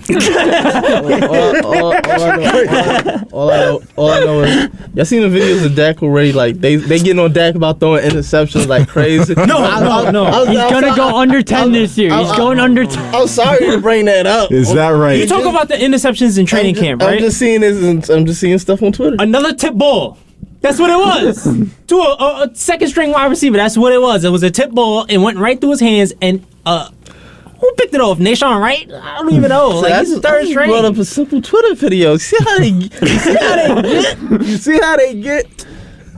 All I know is y'all seen the videos of Dak already. Like they getting on Dak about throwing interceptions like crazy. No. He's gonna go under 10 this year. He's going under 10. I'm sorry to bring that up. Is that right? You talk about the interceptions in training camp, right? I'm just seeing this, and I'm just seeing stuff on Twitter. Another tip ball. That's what it was. To a second string wide receiver. That's what it was. It was a tip ball and went right through his hands. And Who picked it off? Nashawn Wright? I don't even know. Like, he's third string. Brought up a simple Twitter video. See how they get? You see how they get?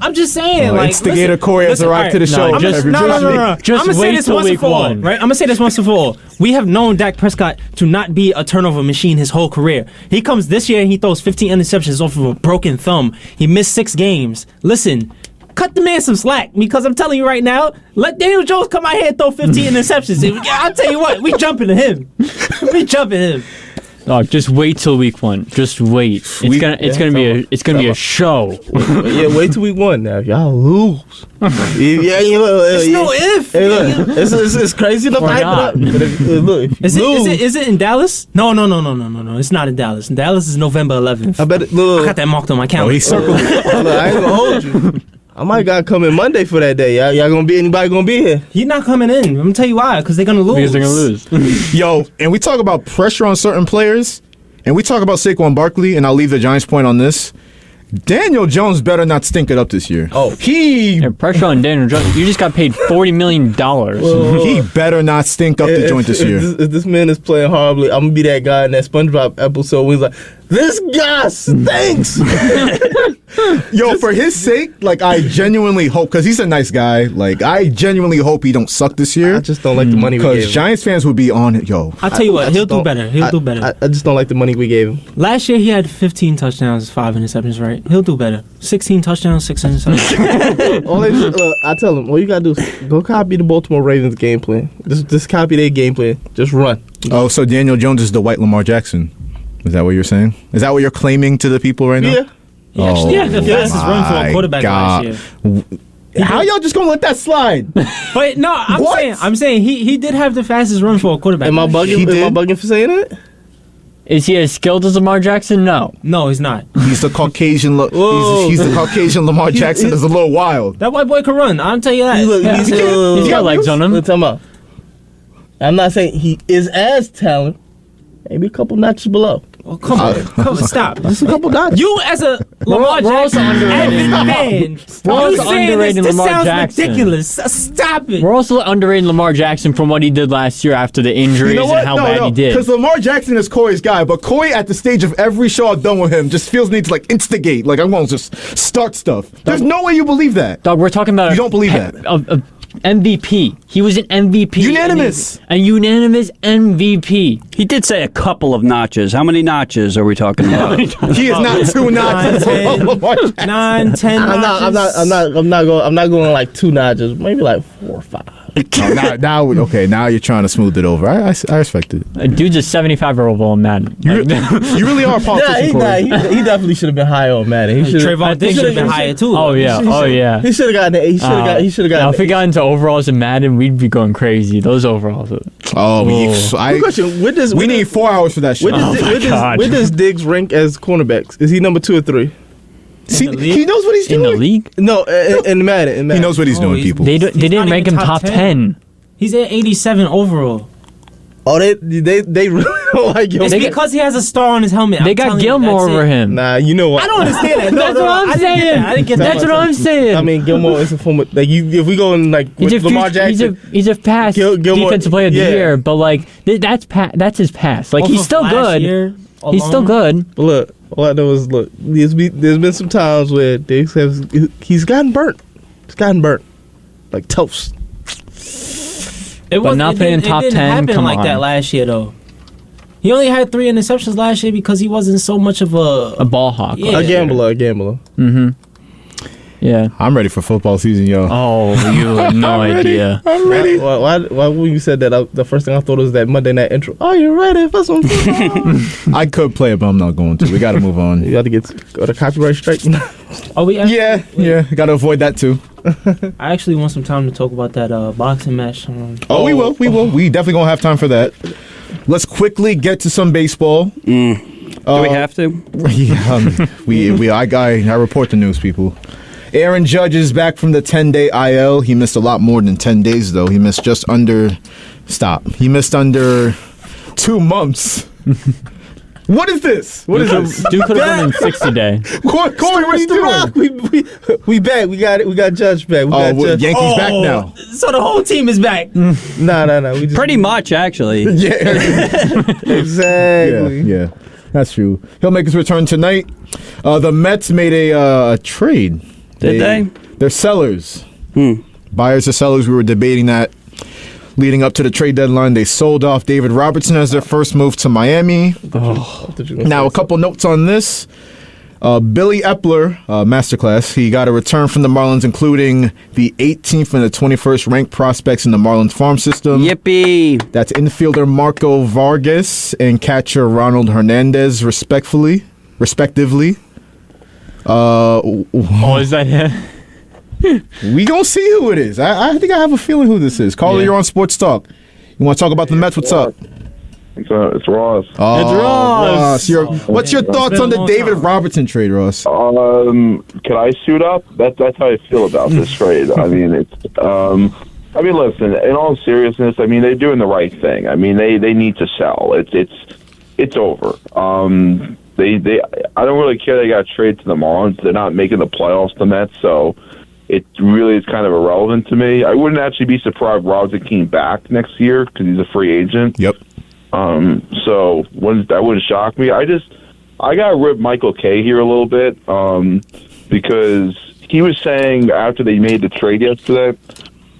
I'm just saying, like, instigator listen, Corey has arrived to the show. No. Just I'm gonna say this once and for all, right? I'm gonna say this once and for all. We have known Dak Prescott to not be a turnover machine his whole career. He comes this year and he throws 15 interceptions off of a broken thumb. He missed 6 games. Listen, cut the man some slack, because I'm telling you right now, let Daniel Jones come out here and throw 15 interceptions. I'll tell you what, we jumping to him. We jumping to him. Oh, just wait till week 1. Just wait. It's gonna be a show. Yeah, wait till week 1 now. Y'all lose. It's no if. Hey, look, it's crazy enough to hype it up. Look, is it in Dallas? No. It's not in Dallas. In Dallas is November 11th. I bet it. Look, I got that marked on my calendar. He circled it. I ain't gonna hold you. I might gotta come in Monday for that day. Y'all anybody gonna be here? You're not coming in. I'm gonna tell you why. Because they're gonna lose. Because they're gonna lose. Yo, and we talk about pressure on certain players, and we talk about Saquon Barkley, and I'll leave the Giants point on this. Daniel Jones better not stink it up this year. Pressure on Daniel Jones. You just got paid $40 million. He better not stink up the joint this year. If this man is playing horribly, I'm gonna be that guy in that SpongeBob episode where he's like, "This guy stinks." Yo, for his sake, like, I genuinely hope, because he's a nice guy, like, I genuinely hope he don't suck this year. I just don't like the money we gave him. Because Giants fans would be on it, yo. I'll tell you what, he'll do better. He'll do better. I just don't like the money we gave him. Last year, he had 15 touchdowns, 5 interceptions, right? He'll do better. 16 touchdowns, 6 interceptions. I tell him, all you gotta do is go copy the Baltimore Ravens game plan. Just copy their game plan. Just run. Oh, so Daniel Jones is the white Lamar Jackson. Is that what you're saying? Is that what you're claiming to the people right now? Yeah. He actually had the fastest run for a quarterback last year. How y'all just gonna let that slide? But no, I'm saying he did have the fastest run for a quarterback. Am I bugging for saying it? Is he as skilled as Lamar Jackson? No, he's not. He's the Caucasian. He's the Caucasian Lamar Jackson. Is a little wild. That white boy can run. I'll tell you that. He's got legs on him. I'm not saying he is as talented. Maybe a couple notches below. Oh, come on, stop. Just a couple notches. You as a Lamar Jackson avid fan, we're also underrating this Lamar sounds Jackson. ridiculous. Stop it. We're also underrating Lamar Jackson from what he did last year after the injuries and how bad he did. Because Lamar Jackson is Corey's guy, but Corey at the stage of every show I've done with him just feels the need to like instigate. Like I'm going to just start stuff. There's no way you believe that. Dog, we're talking about you don't believe that. MVP. He was an MVP. Unanimous. A unanimous MVP. He did say a couple of notches. How many notches are we talking about? He is not 2 notches. 9, 10 notches. I'm not going like 2 notches. Maybe like 4 or 5. Now you're trying to smooth it over. I respect it. Dude's a 75-year-old on Madden. You really are a politician, Corey. He definitely should have been higher on Madden. Trayvon Diggs should have been higher too. Oh yeah. He should have gotten it. He should have gotten. Now, if we got into overalls in Madden, we'd be going crazy. Those overalls. Good question. We need 4 hours for that shit. Where does Diggs rank as cornerbacks? Is he number 2 or 3? See, he knows what he's doing. In the league? No, in Madden. He knows what he's doing, people. They didn't rank him top 10. He's at 87 overall. Oh, they really don't like him. It's because he has a star on his helmet. They got Gilmore over him. Nah, you know what? I don't understand that. That's what I'm saying. I didn't get that. That's what I'm saying. I mean, Gilmore is a former. Like if we go in like with Lamar Jackson, he's a past defensive player of the year, but like that's his past. Like he's still good. He's still good. But look, all I know is there's been some times where Diggs he's gotten burnt. He's gotten burnt like toast. It didn't happen like that last year though. He only had 3 interceptions last year because he wasn't so much of a ball hawk. Yeah. A gambler. Mm-hmm. Yeah. I'm ready for football season, yo. Oh, you have no idea. I'm ready. Why when you said that, the first thing I thought was that Monday night intro. Are you ready for some football? I could play it, but I'm not going to. We got to move on. You got to go to copyright strike. Oh, yeah. Got to avoid that too. I actually want some time to talk about that boxing match. We will. We definitely gonna have time for that. Let's quickly get to some baseball. Do we have to? Yeah, I report the news, people. Aaron Judge is back from the 10-day IL. He missed a lot more than 10 days, though. He missed He missed under 2 months. What is this? What is this? Duke could have won in 60 day. Corey, what are you doing? We back. We got Judge back. Yankees back now. So the whole team is back. No. We just Pretty much, actually. Yeah. exactly. Yeah. That's true. He'll make his return tonight. The Mets made a trade. Did they? They're sellers. Buyers or sellers. We were debating that leading up to the trade deadline. They sold off David Robertson as their first move to Miami. Now, a couple notes on this. Billy Epler, masterclass. He got a return from the Marlins, including the 18th and the 21st ranked prospects in the Marlins farm system. Yippee! That's infielder Marco Vargas and catcher Ronald Hernandez, respectively. Is that him? We gonna see who it is. I think I have a feeling who this is. Caller, you're on Sports Talk. You want to talk about the Mets? What's up? It's Ross. Oh, it's Ross. What's your thoughts on the David Robertson trade, Ross? Can I suit up? That's how I feel about this trade. I mean, listen. In all seriousness, I mean, they're doing the right thing. I mean, they need to sell. It's over. They I don't really care. They got traded to the Marlins. They're not making the playoffs, the Mets. So it really is kind of irrelevant to me. I wouldn't actually be surprised if Robinson came back next year because he's a free agent. Yep. So that wouldn't shock me. I got to rip Michael Kay here a little bit because he was saying after they made the trade yesterday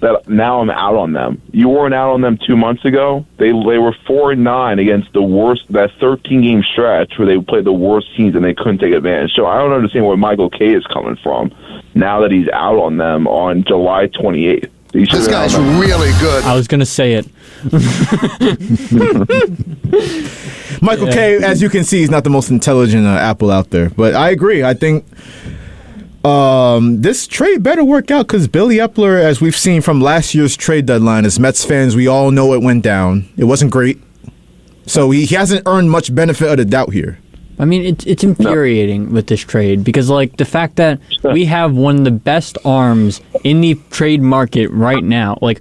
that now I'm out on them. You weren't out on them 2 months ago. They were 4-9 against the worst, that 13-game stretch where they played the worst teams and they couldn't take advantage. So I don't understand where Michael Kay is coming from now that he's out on them on July 28th. This guy's really good. I was going to say it. Michael Kay, as you can see, he's not the most intelligent apple out there. But I agree. I think this trade better work out because Billy Epler, as we've seen from last year's trade deadline, as Mets fans, we all know it went down. It wasn't great. So he hasn't earned much benefit of the doubt here. I mean, it's infuriating with this trade because, like, the fact that we have one of the best arms in the trade market right now, like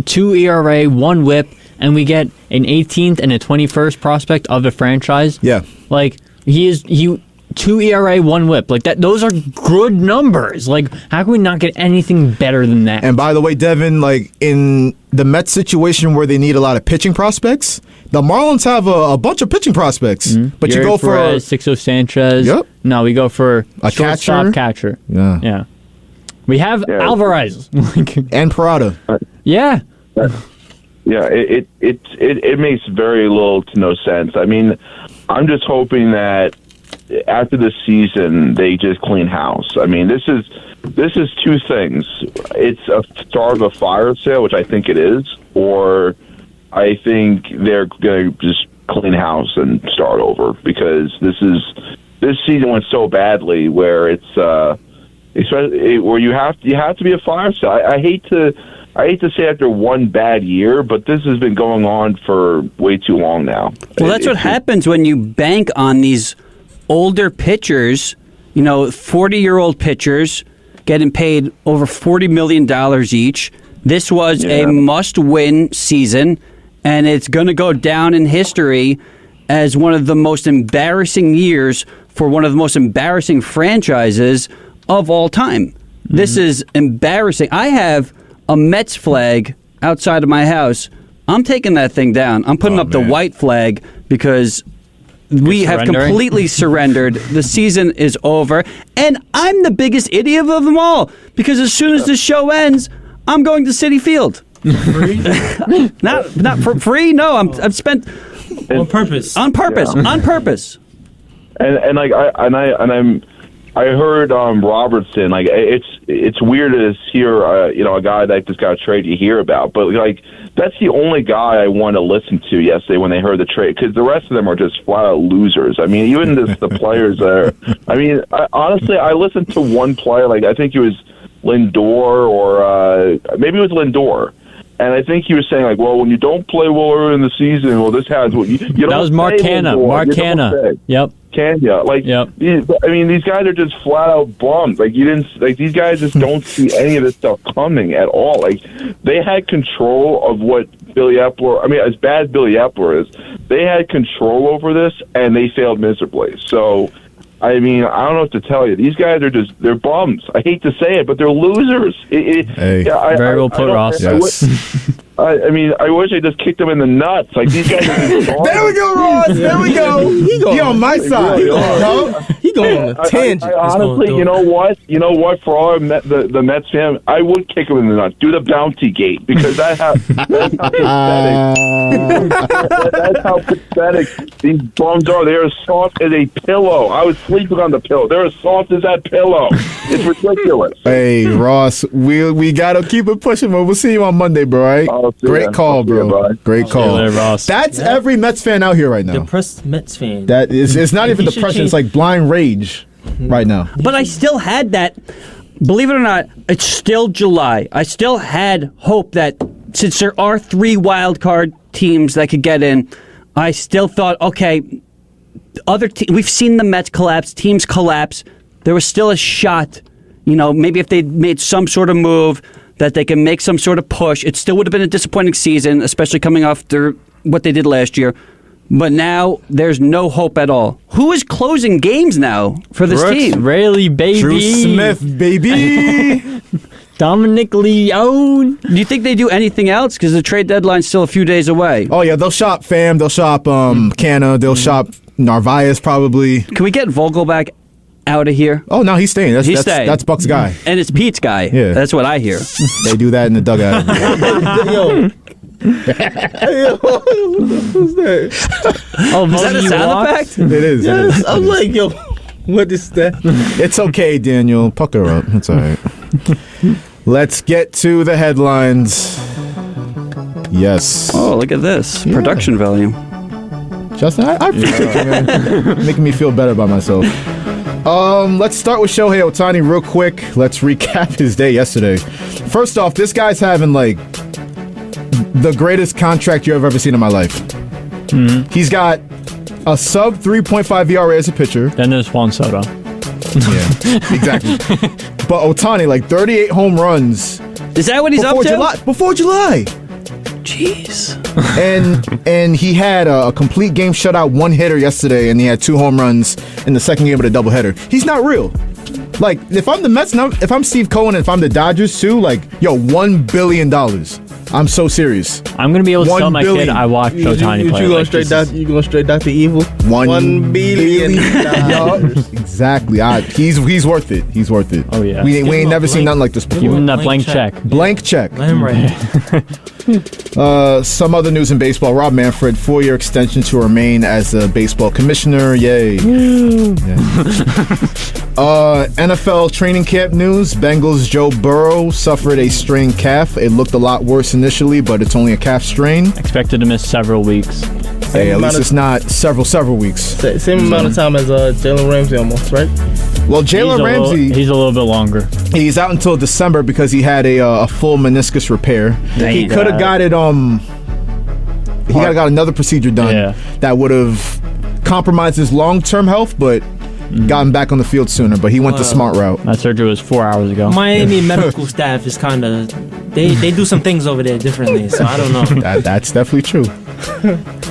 2 ERA, 1 WHIP, and we get an 18th and a 21st prospect of the franchise. Yeah. Like, he 2 ERA, 1 WHIP. Like, that, those are good numbers. Like, how can we not get anything better than that? And by the way, Devin, like, in the Mets situation where they need a lot of pitching prospects, the Marlins have a bunch of pitching prospects. But Yuri you go Perez, for Sixto Sanchez. Yep. No, we go for a catcher. Yeah. We have Alvarez and Parada. Yeah. Yeah, it makes very little to no sense. I mean, I'm just hoping that after this season they just clean house. I mean, this is 2 things. It's a start of a fire sale, which I think it is, or I think they're going to just clean house and start over because this season went so badly where it's where you have to be a fire sale. I hate to say after one bad year, but this has been going on for way too long now. Well, that's what happens when you bank on these older pitchers, 40-year-old pitchers getting paid over $40 million each. This was a must-win season, and it's going to go down in history as one of the most embarrassing years for one of the most embarrassing franchises of all time. This is embarrassing. I have a Mets flag outside of my house. I'm taking that thing down. I'm putting up the white flag because we have completely surrendered. The season is over. And I'm the biggest idiot of them all because as soon as the show ends, I'm going to Citi Field. Free? not for free. No, I've spent on purpose. On purpose. Yeah. On purpose. I heard Robertson. Like it's weird to hear a guy that just got traded you hear about, but like that's the only guy I want to listen to yesterday when they heard the trade because the rest of them are just flat out losers. I mean, even the players are. I mean, honestly, I listened to one player. Like I think it was Lindor or maybe it was Lindor. And I think he was saying, like, well, when you don't play well early in the season, well, this has what you don't. That was Mark Canna. Mark Canna. Yep. Kenya. Like, yep. I mean, these guys are just flat out bums. Like, these guys just don't see any of this stuff coming at all. Like, they had control of what Billy Epler, I mean, as bad as Billy Epler is, they had control over this, and they failed miserably. So, I mean, I don't know what to tell you. These guys are they're bums. I hate to say it, but they're losers. Very well put, Ross. Yes. I mean, I wish I just kicked them in the nuts. Like, these guys are just There we go, Ross. There we go. He on my side. He going on a tangent. I honestly, you know what? For all the Mets fan, I would kick him in the nuts. Do the bounty gate, because that's how pathetic. That's how pathetic these bums are. They're as soft as a pillow. I was sleeping on the pillow. They're as soft as that pillow. It's ridiculous. Hey, Ross, we gotta keep it pushing, but we'll see you on Monday, bro. All right? Great call, bro. Great call. Later, Ross. That's every Mets fan out here right now. Depressed Mets fan. That is, it's not even depression. It's like blind rage right now. But I still had that. Believe it or not, it's still July. I still had hope that since there are 3 wild card teams that could get in, I still thought, okay, we've seen the Mets collapse, teams collapse. There was still a shot. You know, maybe if they made some sort of move that they can make some sort of push. It still would have been a disappointing season, especially coming after what they did last year. But now there's no hope at all. Who is closing games now for this team? Raley, baby. Drew Smith, baby. Dominic Leone. Do you think they do anything else? Because the trade deadline's still a few days away. Oh, yeah. They'll shop Pham. They'll shop Canna. They'll shop Narvaez, probably. Can we get Vogel back out of here? Oh, no, he's staying. He's staying. That's Buck's guy. And it's Pete's guy. Yeah. That's what I hear. They do that in the dugout. Yo. Hey, who's that? Oh, is that a sound effect? It is. Yes, It is. I'm like, yo, what is that? It's okay, Daniel. Pucker up. It's all right. Let's get to the headlines. Yes. Oh, look at this. Yeah. Production value. Justin, I appreciate you, man. Making me feel better about myself. Let's start with Shohei Ohtani real quick. Let's recap his day yesterday. First off, this guy's having, like, the greatest contract you've ever seen in my life. Mm-hmm. He's got a sub 3.5 ERA as a pitcher. Then there's Juan Soto. Yeah, exactly. But Ohtani, like 38 home runs. Is that what he's up to? Before July. Jeez. And he had a complete game shutout, 1 hitter yesterday, and he had 2 home runs in the second game of the doubleheader. He's not real. Like, if I'm the Mets, if I'm Steve Cohen, and if I'm the Dodgers too, like, yo, $1 billion. I'm so serious. I'm gonna be able to tell my kid I watched Ohtani play. You going straight Dr. Evil? $1 billion. Exactly. He's worth it. He's worth it. Oh yeah. We ain't never seen nothing like this before. Give him that blank check. Blank check. Let him write. Some other news in baseball. Rob Manfred, 4-year extension to remain as a baseball commissioner. Yay. NFL training camp news. Bengals Joe Burrow suffered a strained calf. It looked a lot worse initially, but it's only a calf strain. Expected to miss several weeks. Hey, at least it's not several weeks. Same amount of time as Jalen Ramsey almost, right? Well, Jalen Ramsey... he's a little bit longer. He's out until December because he had a full meniscus repair. He could have got it... He could have got another procedure done that would have compromised his long-term health, but got him back on the field sooner. But he went the smart route. That surgery was 4 hours ago. Miami medical staff is kind of... They do some things over there differently, so I don't know. That's definitely true.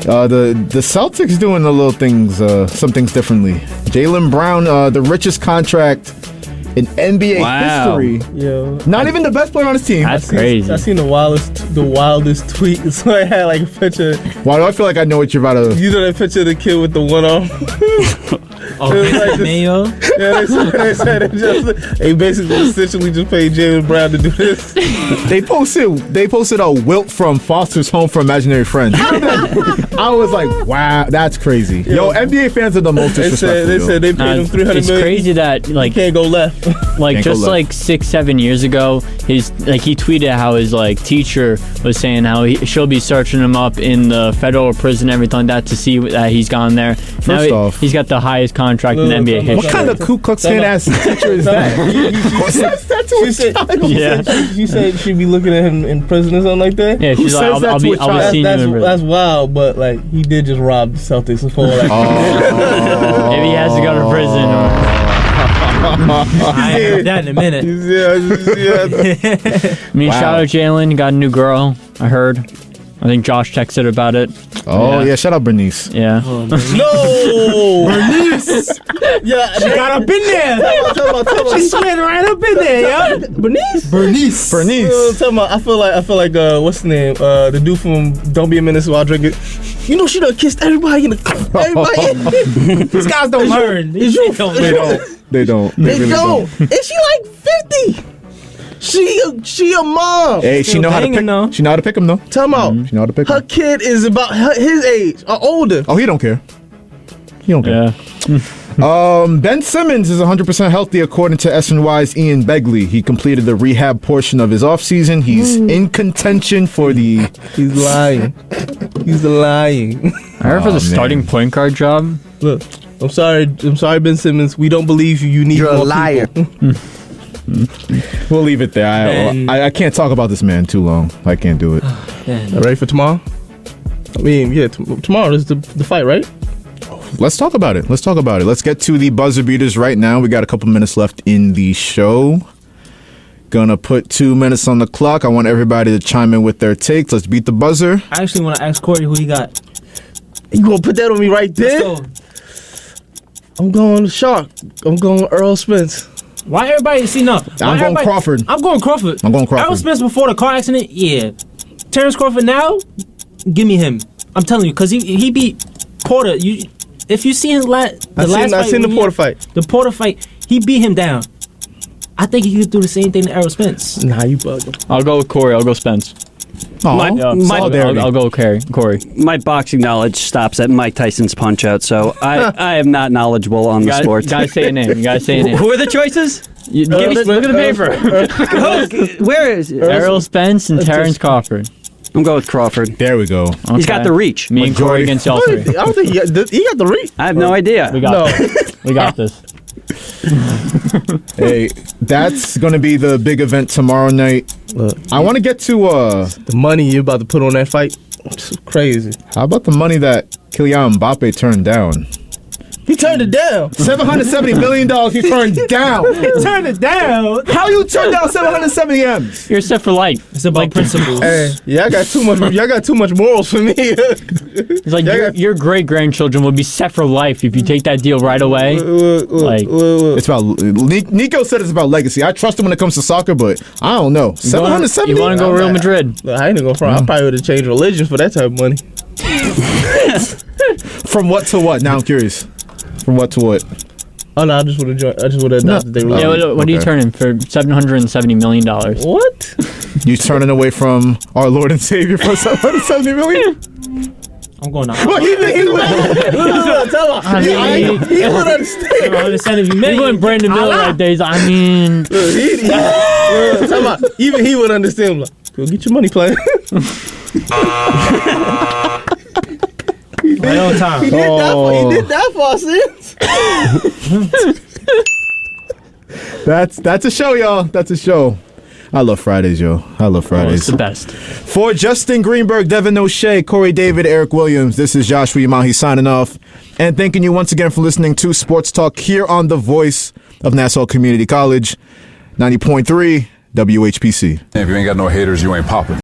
The Celtics doing a little things, some things differently. Jaylen Brown, the richest contract in NBA history. Yo, not even the best player on his team. That's crazy. I seen the wildest tweet. So I had like a picture. Why do I feel like I know what you're about to? You know that picture of the kid with the one arm. Oh, like Mayo? Yeah, they said they basically essentially just paid Jaylen Brown to do this. They posted a Wilt from Foster's Home for Imaginary Friends. I was like, wow, that's crazy. Yo, NBA fans are the most disrespectful. They said they paid him $300 million. It's crazy that like he can't go left. Like just like 6-7 years ago, he tweeted how his teacher was saying how she'll be searching him up in the federal prison and everything like that to see that he's gone there. First off, he's got the highest contract in NBA history. What kind of Ku Klux Klan ass teacher is that? Who says that to a child? She said she'd be looking at him in prison or something like that. Yeah, she's like, I'll be seeing you in prison. That's wild, but he did just rob the Celtics before. Maybe he has to go to prison. I heard that in a minute. Shout out Jalen. Got a new girl, I heard. I think Josh texted about it. Oh, yeah. Shout out Bernice. Yeah. No! Bernice! Yeah, she got up in there. She slid right up in there, yeah. Bernice. I feel like what's the name? The dude from Don't Be a Menace While Drinking. You know she done kissed everybody in the These guys don't learn. They don't. They really don't. And she 50. She a mom. Hey, she know how to pick. She know how to pick him though. Tell him out. She know how to pick her him. kid is about his age or older. Oh, he don't care. He don't care. Ben Simmons is 100% healthy according to SNY's Ian Begley. He completed the rehab portion of his offseason. He's in contention for the... He's lying. He's lying. I heard for the starting point guard job. Look, I'm sorry, Ben Simmons. We don't believe you. You need You're more a liar. We'll leave it there. I can't talk about this man too long. I can't do it. Ready for tomorrow? I mean, yeah, tomorrow is the fight, right? Let's talk about it. Let's get to the buzzer beaters right now. We got a couple minutes left in the show. Gonna put 2 minutes on the clock. I want everybody to chime in with their takes. Let's beat the buzzer. I actually want to ask Corey who he got. You gonna put that on me right there? Let's go. I'm going Shark. I'm going Earl Spence. Why everybody see no? I'm going Crawford. I'm going Crawford. Earl Spence before the car accident, yeah. Terrence Crawford now, give me him. I'm telling you, because he beat Porter. If you see his last fight, I seen the Porter fight. The Porter fight, he beat him down. I think he could do the same thing to Errol Spence. Nah, you bugging. I'll go with Corey. I'll go Spence. I'll go Corey. My boxing knowledge stops at Mike Tyson's punch out, so I am not knowledgeable on the sport. You gotta say a name. Who are the choices? Look at the paper. Where is it? Errol Spence and Terrence Crawford. I'm going with Crawford. There we go. Okay. He's got the reach. Me and Corey against y'all three. I don't think he got the reach. I have no idea. We got this. We got this. Hey, that's going to be the big event tomorrow night. I want to get to the money you're about to put on that fight. It's crazy. How about the money that Kylian Mbappe turned down? He turned it down. $770 million he turned down. He turned it down. How you turn down 770 M's? You're set for life. It's about principles. Hey, y'all got too much. Y'all got too much morals for me. It's like your great grandchildren will be set for life if you take that deal right away. It's about Nico said it's about legacy. I trust him when it comes to soccer, but I don't know. 770. You want to go Real Madrid? Look, I ain't gonna front. I probably would have changed religions for that type of money. From what to what? Now I'm curious. From what to what? Oh no, I just would have adopted their religion. Yeah, what are you turning for $770 million? What? You turning away from our Lord and Savior for $770 million? I'm going out. Look, he would understand. He went Brandon Miller right there. I mean, even he would understand. Like, go get your money, player. Right on time. He did that for us, That's a show, y'all. That's a show. I love Fridays, yo. I love Fridays. It's the best. For Justin Greenberg, Devin O'Shea, Corey David, Eric Williams, this is Joshua Umahi signing off. And thanking you once again for listening to Sports Talk here on the voice of Nassau Community College, 90.3 WHPC. If you ain't got no haters, you ain't popping.